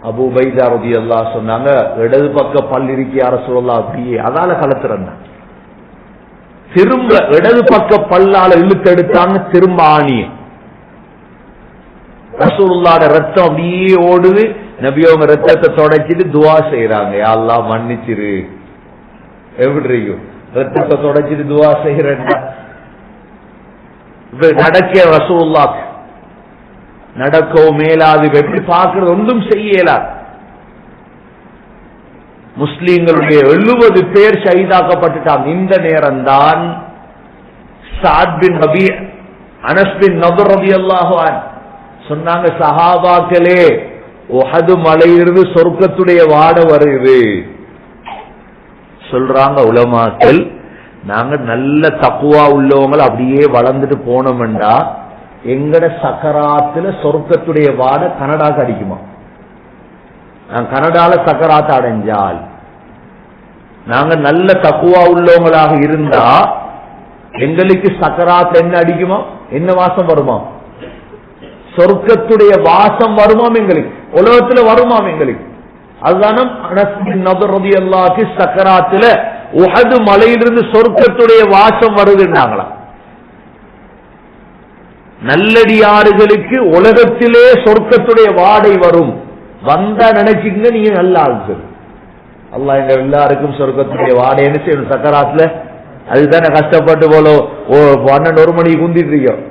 அபூ உபைதா ரலியல்லாஹு சொன்னாங்க, இடது பக்க பல் இருக்கு யா ரசூலல்லாஹ் அப்படியே அதால கலத்துறேன். திரும்ப இடது பக்க பல்லால இழுத்து எடுத்தாங்க, திரும்ப ஆணி. ரசூலுல்லாஹ் ரத்தம் அப்படியே ஓடுது. நபி அவங்க ரத்தத்தை தொடச்சிட்டு துவா செய்யறாங்க, யா அல்லாஹ் மன்னிச்சிரு. எப்படி இருக்கும் ரத்தத்தை தொடச்சிட்டு துவா செய்யறேன். நடக்க ரசூலுல்லாஹ் நடக்கவும் மேலாது, எப்படி பார்க்கிறது ஒன்றும் செய்யலாது. முஸ்லிம்களுடைய 70 பேர் ஷஹீதாக்கப்பட்டுட்டாங்க. இந்த நேரம் தான் சஅத் பின் ரபீ, அனஸ் பின் நதர் ரலியல்லாஹு அன்ஹு சொன்னாங்க, சஹாபாக்களே உஹது மலையிலிருந்து சொர்க்கத்துடைய வாட வருது. சொல்றாங்க உலமாக்கள், நாங்க நல்ல தக்குவா உள்ளவங்க அப்படியே வளர்ந்துட்டு போனோம்டா எங்கட சக்கராத்துல சொர்க்கத்துடைய வாட கனடாக்கு அடிக்குமா? நான் கனடால சக்கராத்த அடைஞ்சால் நாங்க நல்ல தக்குவா உள்ளவங்களாக இருந்தா எங்களுக்கு சக்கராத் என்ன அடிக்குமா? என்ன வாசம் வருமா? சொர்க்கத்துடைய வாசம் வருமாம் எங்களுக்கு, உலகத்துல வருமாம் எங்களுக்கு. அதுதான அனஸ் பின் நதர் ரலியல்லாஹு சக்கராத்துல உஹது மலையிலிருந்து சொர்க்கத்துடைய வாசம் வருதுன்னாங்களா. நல்லடியாறுகளுக்கு உலகத்திலே சொர்க்கத்துடைய வாடை வரும். வந்தா நினைச்சுங்க நீங்க நல்ல ஆள்கள். அல்லாஹ் எங்க எல்லாருக்கும் சொர்க்கத்துடைய வாடை என்ன செய்யணும் சக்கராத்துல. அதுதானே கஷ்டப்பட்டு போல 12 மணிக்கு குந்திட்டு இருக்கோம்.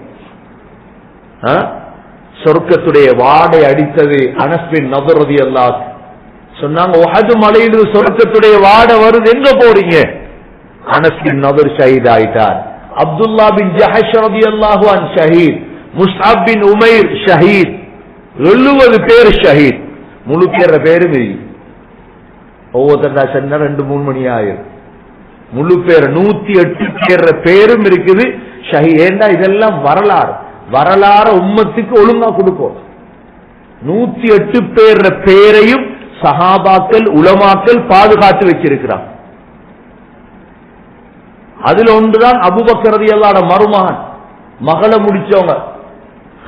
சொர்க்கத்துடைய வாடை அடித்தது அனஸ் பின் நதர் ரலியல்லாஹு சொன்னாங்க, உஹது மலையிலிருந்து சொர்க்கத்துடைய வாடை வருது, எங்க போறீங்க? அனஸ் பின் நதர் ஷஹீத் ஆயிட்டார். அப்துல்லா பின் ஜஹஷ் ரலியல்லாஹு அன்ஹு ஷஹீத். முஸ்அப் பின் உமைர் ஷஹீத். 70 பேர் ஷஹீத். முழு பேரும் ஒவ்வொருத்தரா சொன்னா 2-3 மணி ஆயிரும். முழு பேர் 108 பேரும் இருக்குது ஷஹீத். ஏண்டா இதெல்லாம் வரலாறு உம்மத்துக்கு ஒழுங்கா கொடுக்கும். 108 பேரையும் சஹாபாக்கள் உலமாக்கள் பாதுகாத்து வச்சிருக்கிறார். அதுல ஒன்றுதான் அபூபக்கர் ரலியல்லாஹு அன்ஹு மருமகன், மகளை முடிச்சவங்க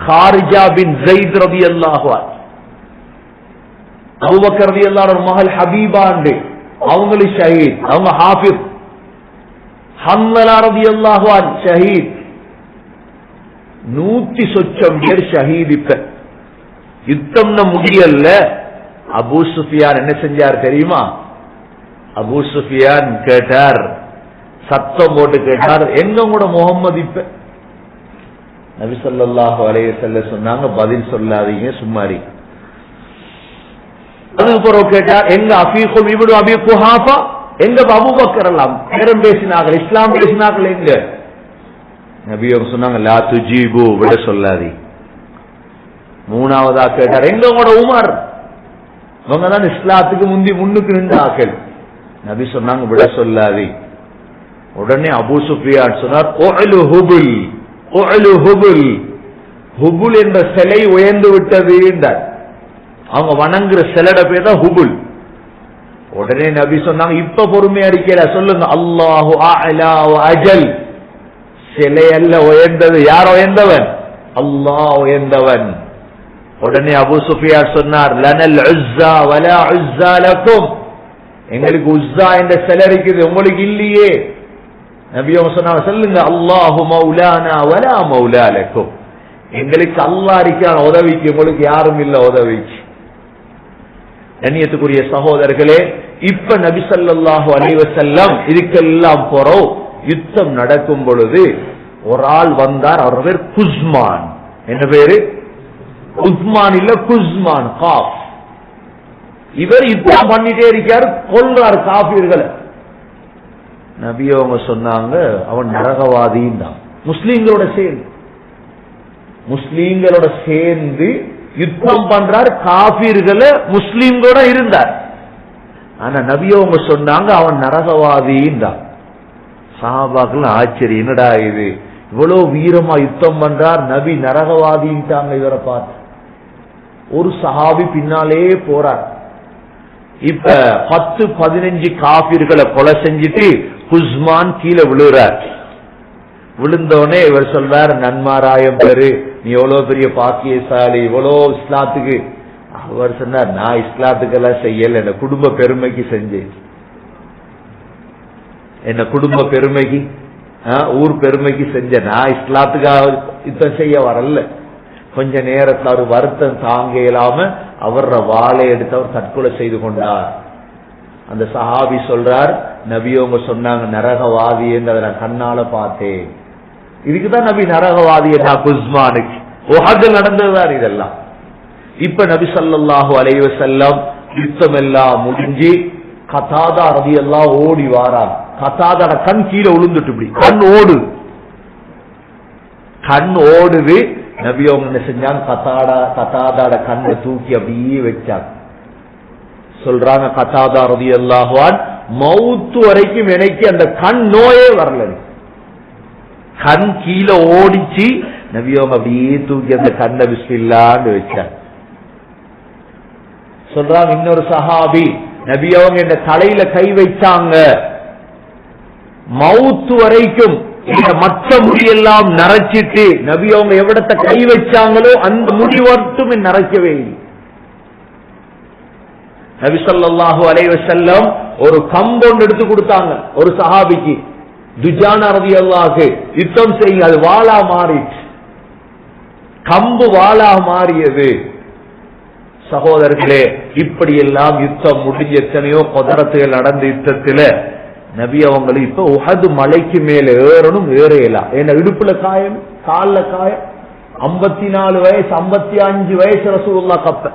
ஹாரிஜா பின் ஸைத் ரலியல்லாஹு அன்ஹு. அபூபக்கர் ரலியல்லாஹு அன்ஹு மகள் ஹபீபா அவங்களும் ஷஹீத், அவங்க ஹாஃபிஸ். ஹன்ஸலா ரலியல்லாஹு அன்ஹு ஷஹீத். 100 சொச்சம் பேர் ஷஹீத். இப்ப யுத்தம்னு முடியல. அபூ சுஃபியான் என்ன செஞ்சார் தெரியுமா? அபூ சுஃபியான் கேட்டார், சத்தம் போட்டு கேட்டார், எங்க கூட முகம்மது? இப்ப நபி ஸல்லல்லாஹு அலைஹி வஸல்லம் சொன்னாங்க, பதில் சொல்லாதீங்க, சும்மாரி. அதுக்கப்புறம் கேட்டார், எங்க அஃபீக்கும் இப்னு அபீ குஹாஃபா, எங்க அபூபக்கர் எல்லாம் பேரம் பேசினார்கள், இஸ்லாம் பேசினார்கள், எங்க? நபி அவங்க சொன்னாங்க, லா துஜீபு, விட சொல்லாதி. மூணாவதா கேட்டார், எங்க கூட உமர்? இவங்கதான் இஸ்லாத்துக்கு முன்னுக்கு நின்ற ஆக்கள். நபி சொன்னாங்க, விட சொல்லாதி. உடனே அபூ சுஃபியான் சொன்னார், உஅலு ஹுபுல், உஅலு ஹுபுல், ஹுபுல் என்ற சிலை உயர்ந்து விட்டது என்றார். அவங்க வணங்குற சிலட பேர் தான் ஹுபுல். உடனே நபி சொன்னாங்க, இப்ப பொறுமையா இருக்கல, சொல்லுங்க, அல்லாஹு அஅலா வ அஜல். சிலை அல்ல உயர்ந்தது, யார் உயர்ந்தவன்? அல்லாஹ் உயர்ந்தவன். உடனே அபூ சுஃபியான் சொன்னார், லனல் உஸ்ஸா வலா உஸ்ஸா லக்கும், எங்களுக்கு உஸ்ஸா என்ற சிலை இருக்குது, உங்களுக்கு இல்லையே. நபி அவங்க சொன்னாங்க, சொல்லுங்க, அல்லாஹு மௌலானா வலா மௌலா லக்கும், எங்களுக்கு அல்லாஹ் இருக்கான் உதவிக்கு, உங்களுக்கு யாரும் இல்ல உதவிக்கு. கண்ணியத்துக்குரிய சகோதரர்களே, இப்ப நபி ஸல்லல்லாஹு அலைஹி வஸல்லம் இதுக்கெல்லாம் போறோம். யுத்தம் நடக்கும் பொழுது ஒரு ஆள் வந்தார், அவர் பேர் குஸ்மான். என்ன பேரு? உஸ்மான் இல்ல, குஸ்மான், காஃப். இவர் யுத்தம் பண்ணிட்டே இருக்கார், கொல்றார் காஃபிர்களை. நபி அவங்க சொன்னாங்க, அவன் நரகவாதின் தான். முஸ்லீம்களோட சேர்ந்து யுத்தம் பண்றார், காஃபிர்களை முஸ்லீம்களோட இருந்தார். ஆனா நபி அவங்க சொன்னாங்க, அவன் நரகவாதின் தான். சஹாபாக்கள் ஆச்சரியம், என்னடா இது, இவ்வளவு வீரமா யுத்தம் பண்றார், நபி நரகவாதின்ட்டாங்க இவரை பார்த்து. ஒரு சஹாபி பின்னாலே போறார். இப்ப 10-15 காபிர்களை கொலை செஞ்சுட்டு குஸ்மான் கீழே விழுறார். விழுந்தோடனே இவர் சொல்றார், நன்மாராயம் பெரு, நீ எவ்வளவு பெரிய பாக்கியசாலி, இவ்வளவு இஸ்லாத்துக்கு. அவர் சொன்னார், நான் இஸ்லாத்துக்கெல்லாம் செய்யல, என்ன குடும்ப பெருமைக்கு செஞ்சேன், என்ன குடும்ப பெருமைக்கு, ஊர் பெருமைக்கு செஞ்ச, நான் இஸ்லாத்துக்காக யுத்தம் செய்ய வரல. கொஞ்ச நேரத்தில் அவர் வருத்தம் தாங்க இயலாம அவர வாளை எடுத்து அவர் தற்கொலை செய்து கொண்டார். அந்த சஹாபி சொல்றார், நபியவங்க சொன்னாங்க நரகவாதி என்று அதை நான் கண்ணால பார்த்தேன். இதுக்குதான் நபி நரகவாதி என்ன குஸ்மானுக்கு உஹதில் நடந்ததுதான் இதெல்லாம். இப்ப நபி ஸல்லல்லாஹு அலைஹி வஸல்லம் யுத்தம் எல்லாம் முடிஞ்சு கதாதா ரலியல்லாஹு ஓடி வாரார். கதாதாட கண் கீழே விழுந்துட்டு, இப்படி கண் ஓடுது. நபி அவங்க என்ன செஞ்சாங்க, கதாதாட கண்ணை தூக்கி அப்படியே வச்சாங்க. சொல்றாங்க, கதாதா ரலியல்லாஹு அன்ஹு மௌத்து வரைக்கும் எனக்கு அந்த கண் நோயே வரல. கண் கீழே ஓடிச்சு, நபி அவங்க அப்படியே தூக்கி அந்த கண்ணை பிஸ்மில்லான்னு வச்சாங்க. சொல்றாங்க இன்னொரு சஹாபி, நபி அவங்க இந்த தலையில கை வைச்சாங்க, மௌத்து வரைக்கும் இந்த மற்ற முடியெல்லாம் நரைச்சிட்டு நபி அவங்க எவ்வளத்தை கை வச்சாங்களோ அந்த முடி மட்டும் நரைக்கவே இல்லை. நபி ஸல்லல்லாஹு அலைஹி வஸல்லம் ஒரு கம்பொண்டு எடுத்து கொடுத்தாங்க ஒரு சஹாபிக்கு, துஜானா ரலியல்லாஹு யுத்தம் செய்ய, அது வாளா மாறிச்சு, கம்பு வாளா மாறியது. சகோதரர்களே, இப்படி எல்லாம் யுத்தம் முடிஞ்ச எத்தனையோ குதரத்துகள் நடந்த யுத்தத்துல நபி அவங்களுக்கு இப்ப உஹது மலைக்கு மேல ஏறணும், ஏறையலாம். ஏன்னா இடுப்புல காயம், கால்ல காயம், 54 வயசு 55 வயசு ரசூலுல்லாஹ் கப்ப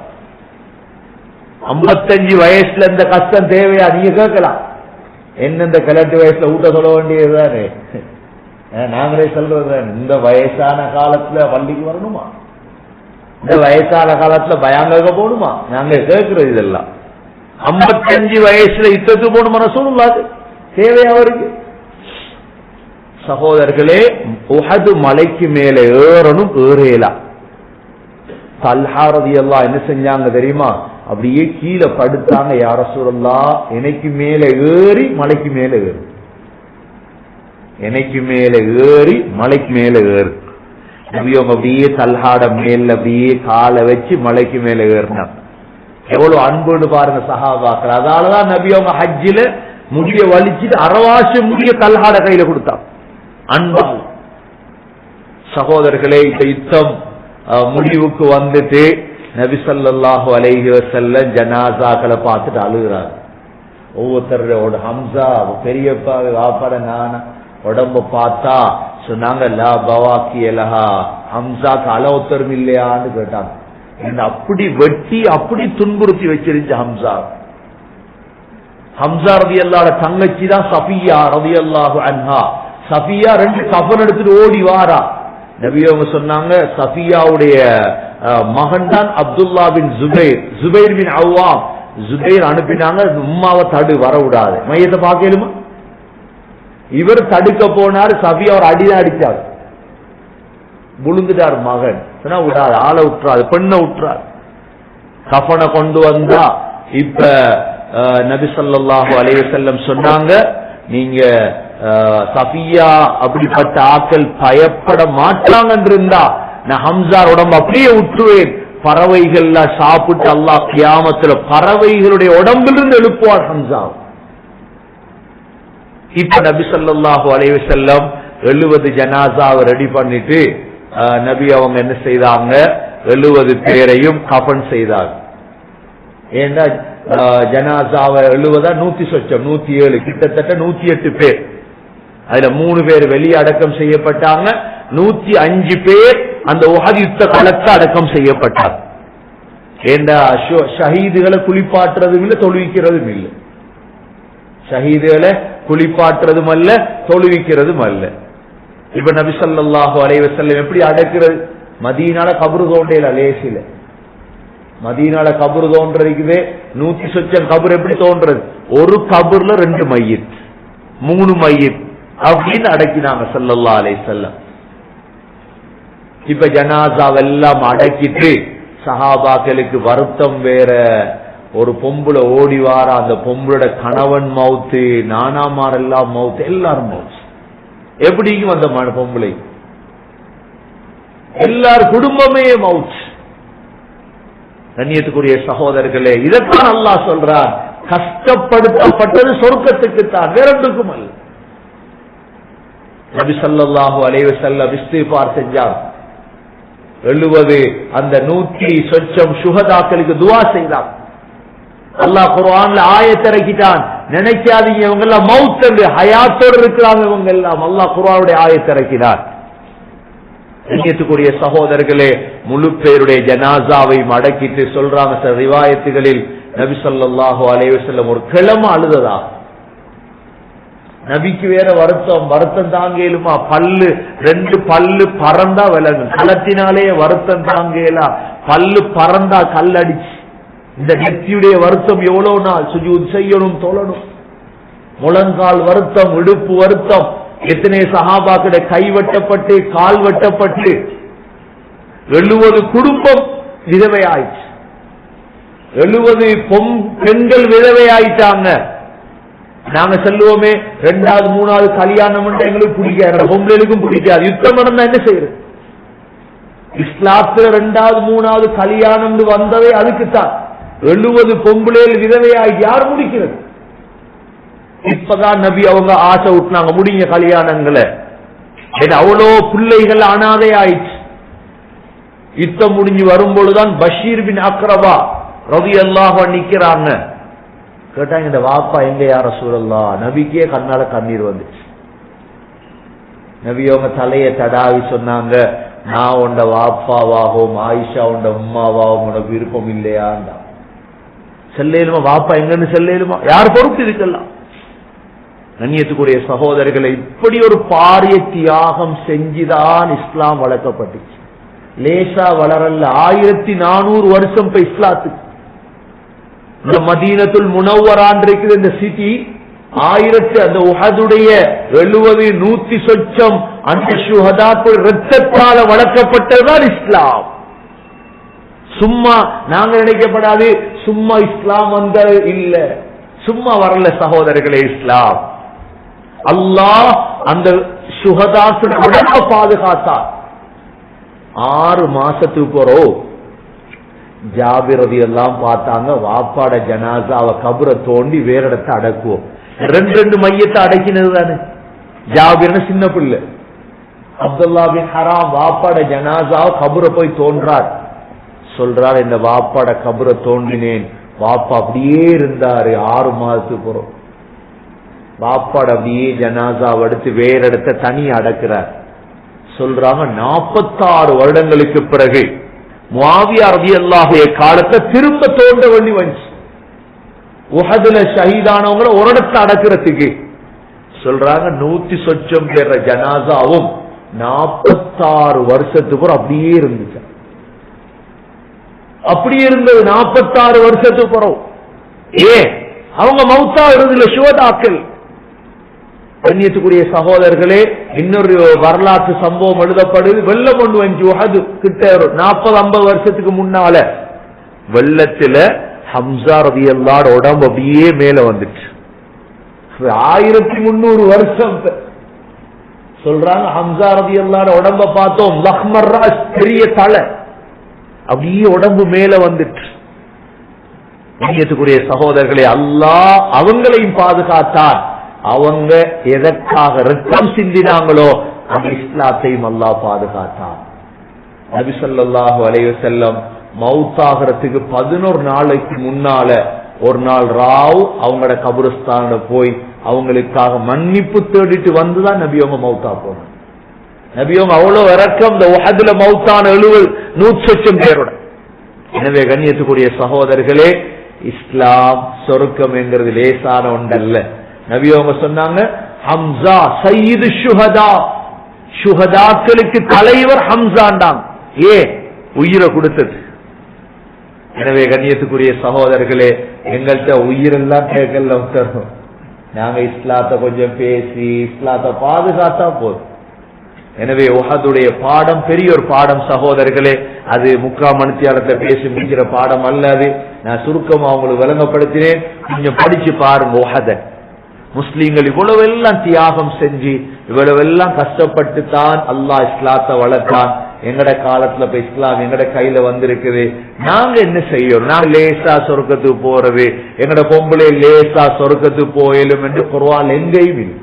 55 வயசுல இந்த கஷ்டம் தேவையா? நீங்க கேட்கலாம், என்ன இந்த கிழட்டு வயசுல ஊட்ட சொல்ல வேண்டியதுதானே, நாங்களே சொல்றது, இந்த வயசான காலத்துல பள்ளிக்கு வரணுமா, இந்த வயசான காலத்துல பயாங்க போகணுமா, நாங்க கேட்கிறது இதெல்லாம். 55 வயசுல யுத்தத்துக்கு போகணுமா ரசூலுல்லாஹ், தேவை அவருக்கு? சகோதரர்களே, உஹது மலைக்கு மேல ஏறணும், ஏறலாம். தல்ஹா ரலியல்லாஹு என்ன செஞ்சாங்க தெரியுமா? அப்படியே கீழே படுத்தாங்க, யா ரசூலல்லாஹ் எனக்கு மேல ஏறி மலைக்கு மேல ஏறு, எனக்கு மேல ஏறி மலைக்கு மேல ஏறு. நபியோங்க அப்படியே தல்ஹாட மேல அப்படியே காலை வச்சு மலைக்கு மேல ஏறினாங்க. எவ்வளவு அன்புன்னு பாருங்க சஹாபாக்கள். அதனாலதான் நபியோங்க ஹஜ்ஜில முடிய வலிச்சுட்டு அரவாசி முடிய தல்ஹாட கையில கொடுத்தாங்க அன்பால். சகோதரர்களே, இந்த யுத்தம் முடிவுக்கு வந்துட்டு நபி ஸல்லல்லாஹு அலைஹி வஸல்லம் ஜனாசாக்களை பார்த்துட்டு அழுகிறார். ஒவ்வொருத்தரோட ஹம்சா பெரியப்பா வாப்பாட நான உடம்ப பார்த்தா சொன்னாங்க, லா பவாக்கி லஹா, ஹம்சாக்கு அளவுத்தரும் இல்லையான்னு கேட்டாங்க. அப்படி வெட்டி அப்படி துன்புறுத்தி வச்சிருந்துச்சு ஹம்சா. ஹம்சா ரலியல்லாஹு தங்கச்சி தான் சஃபியா ரலியல்லாஹு அன்ஹா. சஃபியா 2 கஃபன் எடுத்துட்டு ஓடி வாரா. நபி அவங்க சொன்னாங்க, சஃபியாவுடைய மகன் தான் அப்துல்லா பின் ஜுபைர், ஜுபைர் பின் அவ்வாம். ஜுபைர் அனுப்பினாங்க, உம்மாவை தடு வர விடாது, மையத்தை பார்க்கலுமா. இவர் தடுக்க போனார், சஃபியா ஒரு அடிதான் அடிச்சார், விழுந்துட்டார் மகன். சொன்னா விடாது, ஆளை விட்டுறாரு, பெண்ணை விட்டுறாரு. கஃபனை கொண்டு வந்தா இப்ப நபி ஸல்லல்லாஹு அலைஹி வஸல்லம் சொன்னாங்க, நீங்க சஃபியா அப்படிப்பட்ட ஆட்கள் பயப்பட மாட்டாங்க இருந்தா நான் ஹம்சா உடம்பு அப்படியே விட்டுருவேன். பறவைகள்ல சாப்பிட்டு அல்லாஹ் கியாமத்துல பறவைகளுடைய உடம்பிலிருந்து எழுப்புவார் ஹம்சா. இப்ப நபி ஸல்லல்லாஹு அலைஹி வஸல்லம் 70 ஜனாசாவை ரெடி பண்ணிட்டு நபி அவங்க என்ன செய்தாங்க, 70 பேரையும் கஃபன் செய்தாங்க. ஏன்னா ஜனாசாவை 70 100 சொச்சம் 107, கிட்டத்தட்ட 108 பேர். அதுல 3 பேர் வெளியே அடக்கம் செய்யப்பட்டாங்க, 105 பேர் அந்த உஹது யுத்த களத்தை அடக்கம் செய்யப்பட்டார். ஏண்டா ஷஹீதுகளை குளிப்பாட்டுறதும் இல்லை, தொழுவிக்கிறதும் இல்லை. ஷஹீதுகளை குளிப்பாட்டுறதும் அல்ல, தொழுவிக்கிறதும் அல்ல. இப்ப நபி ஸல்லல்லாஹு அலைஹி வஸல்லம் எப்படி அடக்கிறது? மதீனால கபரு தோண்டையில லேசில, மதீனால கபரு தோன்றதுக்குவே 100 சொச்சம் கபர் எப்படி தோன்றது? ஒரு கபர்ல 2 மையத் 3 மையத் அப்படின்னு அடக்கினாங்க ஸல்லல்லாஹு அலைஹி வஸல்லம். இப்ப ஜனாசாவெல்லாம் அடக்கிட்டு சஹாபாக்களுக்கு வருத்தம் வேற. ஒரு பொம்புல ஓடி வார, அந்த பொம்புளோட கணவன் மவுத்து, நானாமாரெல்லாம் மவுத்து, எல்லாரும் மவுத்து. எப்படிக்கும் அந்த பொம்பளை எல்லார் குடும்பமே மவுத்து. கண்ணியத்துக்குரிய சகோதரர்களே, இதைத்தான் அல்லாஹ் சொல்றார், கஷ்டப்படுத்தப்பட்டது சொர்க்கத்துக்குத்தான், வேறொன்றுக்கும் அல்ல. நபி ஸல்லல்லாஹு அலைஹி வஸல்லம் இஸ்திக்பார் செஞ்சார். 70 அந்த 100 சொச்சம் சுஹதாக்களுக்கு துஆ செய்தார். அல்லாஹ் குர்ஆன்ல ஆயத் இறக்கிட்டான், நினைக்காதீங்க இவங்க எல்லாம் மவுத் என்று, ஹயாத்தோடு இருக்கிறாங்க இவங்க எல்லாம். அல்லாஹ் குர்ஆனுடைய ஆயத் இறக்கினார். கண்ணியத்துக்குரிய சகோதரர்களே, முழு பேருடைய ஜனாசாவை மடக்கிட்டு சொல்றாங்க சில ரிவாயத்துகளில், நபி ஸல்லல்லாஹு அலைஹி வஸல்லம் ஒரு கிழமை அழுததா. நபிக்கு வேற வருத்தம் தாங்கேலுமா, 2 பல்லு பறந்தா விலங்கு, களத்தினாலே வருத்தம் தாங்கேலா, பல்லு பறந்தா கல்லடிச்சு. இந்த நெத்தியுடைய வருத்தம் எவ்வளவு நாள் சுஜூத் செய்யணும், தொழணும். முழங்கால் வருத்தம், இடுப்பு வருத்தம். எத்தனை சஹாபாக்கள கை வெட்டப்பட்டு கால் வெட்டப்பட்டு 70 குடும்பம் விதவையாயிடுச்சு. 70 பெண்கள் விதவையாயிட்டாங்க. நாங்க சொல்லுவோமே 2வது 3வது கல்யாணம் எங்களுக்கு பிடிக்காது, பொம்பளைகளுக்கும் பிடிக்காது. யுத்தம் நடந்தா என்ன செய்யறது? இஸ்லாத்துல 2வது 3வது கல்யாணம் வந்தவே அதுக்குத்தான். 70 பொம்பளைகள் விதவையாய் யார் முடிக்கிறது? இப்பதான் நபி அவங்க ஆசை விட்டுனாங்க முடிங்க கல்யாணங்களை. அவ்வளோ பிள்ளைகள் அனாதை ஆயிடுச்சு. யுத்தம் முடிஞ்சு வரும்பொழுதுதான் பஷீர் பின் அக்ரபா ரலியல்லாஹு அன்ஹு நிக்கிறாங்க. கேட்டாங்க, இந்த வாப்பா எங்க யா ரசூலல்லாஹ்? நபிக்கே கண்ணால கண்ணீர் வந்துச்சு. நபி அவங்க தலையை தடாவி சொன்னாங்க, நான் உண்ட வாப்பாவாகவும் ஆயிஷா உண்ட உம்மாவாகவும் உனக்கு விருப்பம் இல்லையாண்டா. செல்லேலுமா வாப்பா எங்கன்னு செல்லேலுமா? யார் பொறுப்பு இதுக்கெல்லாம்? கண்ணியத்துக்குரிய சகோதரர்களை, இப்படி ஒரு பாரிய தியாகம் செஞ்சுதான் இஸ்லாம் வளர்க்கப்பட்டுச்சு. லேசா வளரல்ல. 1400 வருஷம் இப்ப இஸ்லாத்துக்கு. இந்த மதீனத்துல் முனவ்வரான் இருக்குது இந்த சிட்டி, 1000 அந்த உஹதுடைய 70 100 சொச்சம் அந்த ஷுஹதாக்கள் இரத்தத்தால வளர்க்கப்பட்டதுதான் இஸ்லாம். சும்மா நாங்க நினைக்கப்படாது, சும்மா இஸ்லாம் வந்த இல்ல, சும்மா வரல சகோதரர்களே. இஸ்லாம் அல்லாஹ் அந்த ஷுஹதாக்கள் உடனே பாதுகாத்தார். 6 மாசத்துக்கு போறோம் ஜாபிர் ரலியல்லாஹு பார்த்தாங்க, வாப்பாட ஜனாசாவை கபரை தோண்டி வேற இடத்தை அடக்குவோம். 2 மையத்தை அடக்கினது தானே. ஜாபிர்னு சின்ன பிள்ளை, அப்துல்லா பின் ஹராம் வாப்பாட ஜனாசாவை கபரை போய் தோன்றார். சொல்றார், இந்த வாப்பாட கபரை தோண்டினேன், வாப்பா அப்படியே இருந்தாரு 6 மாதத்துக்கு போறோம். வாப்பாட அப்படியே ஜனாசாவை எடுத்து வேற இடத்தை தனி அடக்கிறார். சொல்றாங்க 46 வருடங்களுக்கு பிறகு முஆவியா ரலியல்லாஹு காலத்தை திரும்ப தோண்ட வேண்டி வந்துச்சு. உஹதுல ஷஹீதானவங்களை ஒரு இடத்துல அடக்கிறதுக்கு. சொல்றாங்க 100 சொச்சம் பேர ஜனாசாவும் 46 வருஷத்துக்கு அப்படியே இருந்துச்சு. அப்படியே இருந்தது 46 வருஷத்துக்கு பிறகு. ஏன் அவங்க மௌத்தா இருந்ததுல ஷுஹதாக்கள். கண்ணியத்துக்குரிய சகோதரர்களே, இன்னொரு வரலாற்று சம்பவம் எழுதப்படுது. வெள்ளம் கொண்டு வந்து உஹது கிட்ட 40-50 வருஷத்துக்கு முன்னால வெள்ளத்துல ஹம்சா ரலியல்லாஹு உடம்பு அப்படியே மேல வந்துச்சு. 1300 வருஷம் சொல்றாங்க. ஹம்சா ரலியல்லாஹு உடம்ப பார்த்தோம், லஹ்மர் ராஸ், பெரிய தலை, அப்படியே உடம்பு மேல வந்துட்டு. கண்ணியத்துக்குரிய சகோதரர்களே, அல்லாஹ் அவங்களையும் பாதுகாத்தார். அவங்க எதற்காக ரத்தம் சிந்தினாங்களோ அந்த இஸ்லாத்தையும் அல்லாஹ் பாதுகாத்தார். நபி ஸல்லல்லாஹு அலைஹி வஸல்லம் மௌத்தாகிறதுக்கு 11 நாளைக்கு முன்னால ஒரு நாள் ராவ் அவங்களோட கபரஸ்தான போய் அவங்களுக்காக மன்னிப்பு தேடிட்டு வந்துதான் நபி அவங்க மௌத்தா போனாங்க. நபி அவங்க அவ்வளவு இறக்கம். இந்த உஹதுல மௌத்தான 100 பேரோட. எனவே கண்ணியத்துக்குரிய சகோதரர்களே, இஸ்லாம் சொர்க்கம் என்கிறது லேசான ஒன்றல்ல. நபி அவங்க சொன்னாங்க, ஹம்சா சய்யிது ஷுஹதா, ஷுஹதாக்களுக்கு தலைவர் ஹம்சாண்டாங்க. ஏன்? உயிரை கொடுத்தது. எனவே கண்ணியத்துக்குரிய சகோதரர்களே, எங்கள்கிட்ட உயிரெல்லாம் கேட்கல தரும். நாங்க இஸ்லாத்தை கொஞ்சம் பேசி இஸ்லாத்தை பாதுகாத்தா போதும். எனவே உஹதுடைய பாடம் பெரிய ஒரு பாடம் சகோதரர்களே. அது 3/4 மணித்தியாலத்தை பேசி முடிக்கிற பாடம் அல்ல. அது நான் சுருக்கமா அவங்களுக்கு விளங்கப்படுத்தினேன். கொஞ்சம் படிச்சு பாருங்க. உஹத முஸ்லீம்கள் இவ்வளவெல்லாம் தியாகம் செஞ்சு இவ்வளவெல்லாம் கஷ்டப்பட்டு தான் அல்லாஹ் இஸ்லாத்தை வளர்த்தான். எங்கட காலத்துல இப்ப இஸ்லாம் எங்கட கையில வந்திருக்குது. நாங்க என்ன செய்யறோம்? நாங்க லேசா சொர்க்கத்துக்கு போறது, எங்கட பொம்பளை லேசா சொர்க்கத்துக்கு போயிலும் என்று குர்ஆன் எங்கேயும் இல்லை.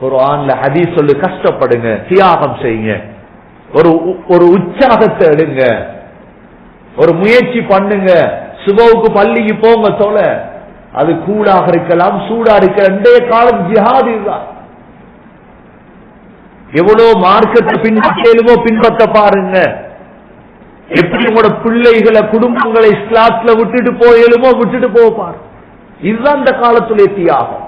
குர்ஆன்ல ஹதீஸ் சொல்லு, கஷ்டப்படுங்க, தியாகம் செய்யுங்க, ஒரு உற்சாகத்தை எடுங்க, ஒரு முயற்சி பண்ணுங்க. சுபவுக்கு பள்ளிக்கு போங்க, தொலை. அது கூடாக இருக்கலாம், சூடா இருக்கலாம். இன்றைய காலம் ஜிஹாத் இதுதான். எவ்வளவு மார்க்கத்தை பின்பற்றலுமோ பின்பற்ற பாருங்க. எப்படி உங்களோட பிள்ளைகளை குடும்பங்களை இஸ்லாத்துல விட்டுட்டு போயலுமோ விட்டுட்டு போவார். இதுதான் இந்த காலத்துடைய தியாகம்.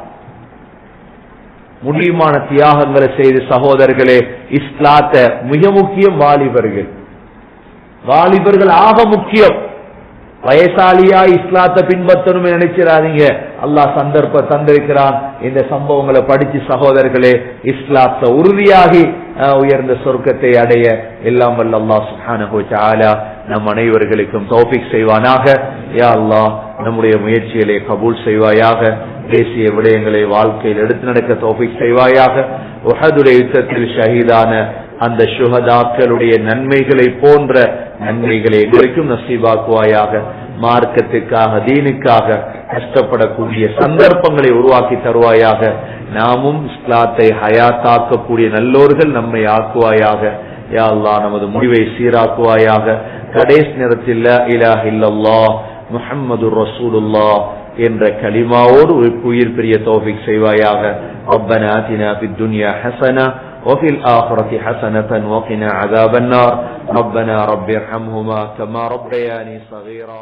முடியுமான தியாகங்களை செய்து சகோதரர்களே, இஸ்லாத்தை மிக முக்கியம் வாலிபர்கள் ஆக முக்கியம். வயசாலியா இஸ்லாத்தை பின்பற்றணும் நினைச்சிடாதீங்க. அல்லாஹ் சந்தர்ப்பம் தந்திருக்கிறான். இந்த சம்பவங்களை படிச்சு சகோதரர்களே, இஸ்லாத்தை உறுதியாகி உயர்ந்த சொர்க்கத்தை அடைய எல்லாம் வல்ல அல்லாஹ் சுப்ஹானஹு வ தஆலா நம் அனைவர்களுக்கும் தௌஃபீக் செய்வானாக. யா அல்லாஹ், நம்முடைய முயற்சிகளை கபூல் செய்வாயாக. பேசிய விடயங்களை வாழ்க்கையில் எடுத்து நடக்க தௌஃபீக் செய்வாயாக. உஹதுடைய யுத்தத்தில் ஷஹீதான அந்த ஷுஹதாக்களுடைய நன்மைகளை போன்ற நன்மைகளை எங்களுக்கும் நசீபாக்குவாயாக. மார்க்கத்துக்காக தீனுக்காக கஷ்டப்படக்கூடிய சந்தர்ப்பங்களை உருவாக்கி தருவாயாக. நாமும் இஸ்லாத்தை ஹயாத்தாக்கக்கூடிய நல்லோர்கள் நம்மை ஆக்குவாயாக. யா அல்லாஹ் நமது முடிவை சீராக்குவாயாக. கடைசி நேரத்தில் லா இலாஹ இல்லல்லாஹ் முஹம்மதுர் ரசூலுல்லாஹ் என்ற கலிமாவோடு உயிர் பிரிய தௌஃபீக் செய்வாயாக. ரப்பனா ஆதினா ஃபித் துன்யா ஹஸனா وفي الآخرة حسنة وقنا عذاب النار ربنا رب ارحمهما كما ربياني صغيرا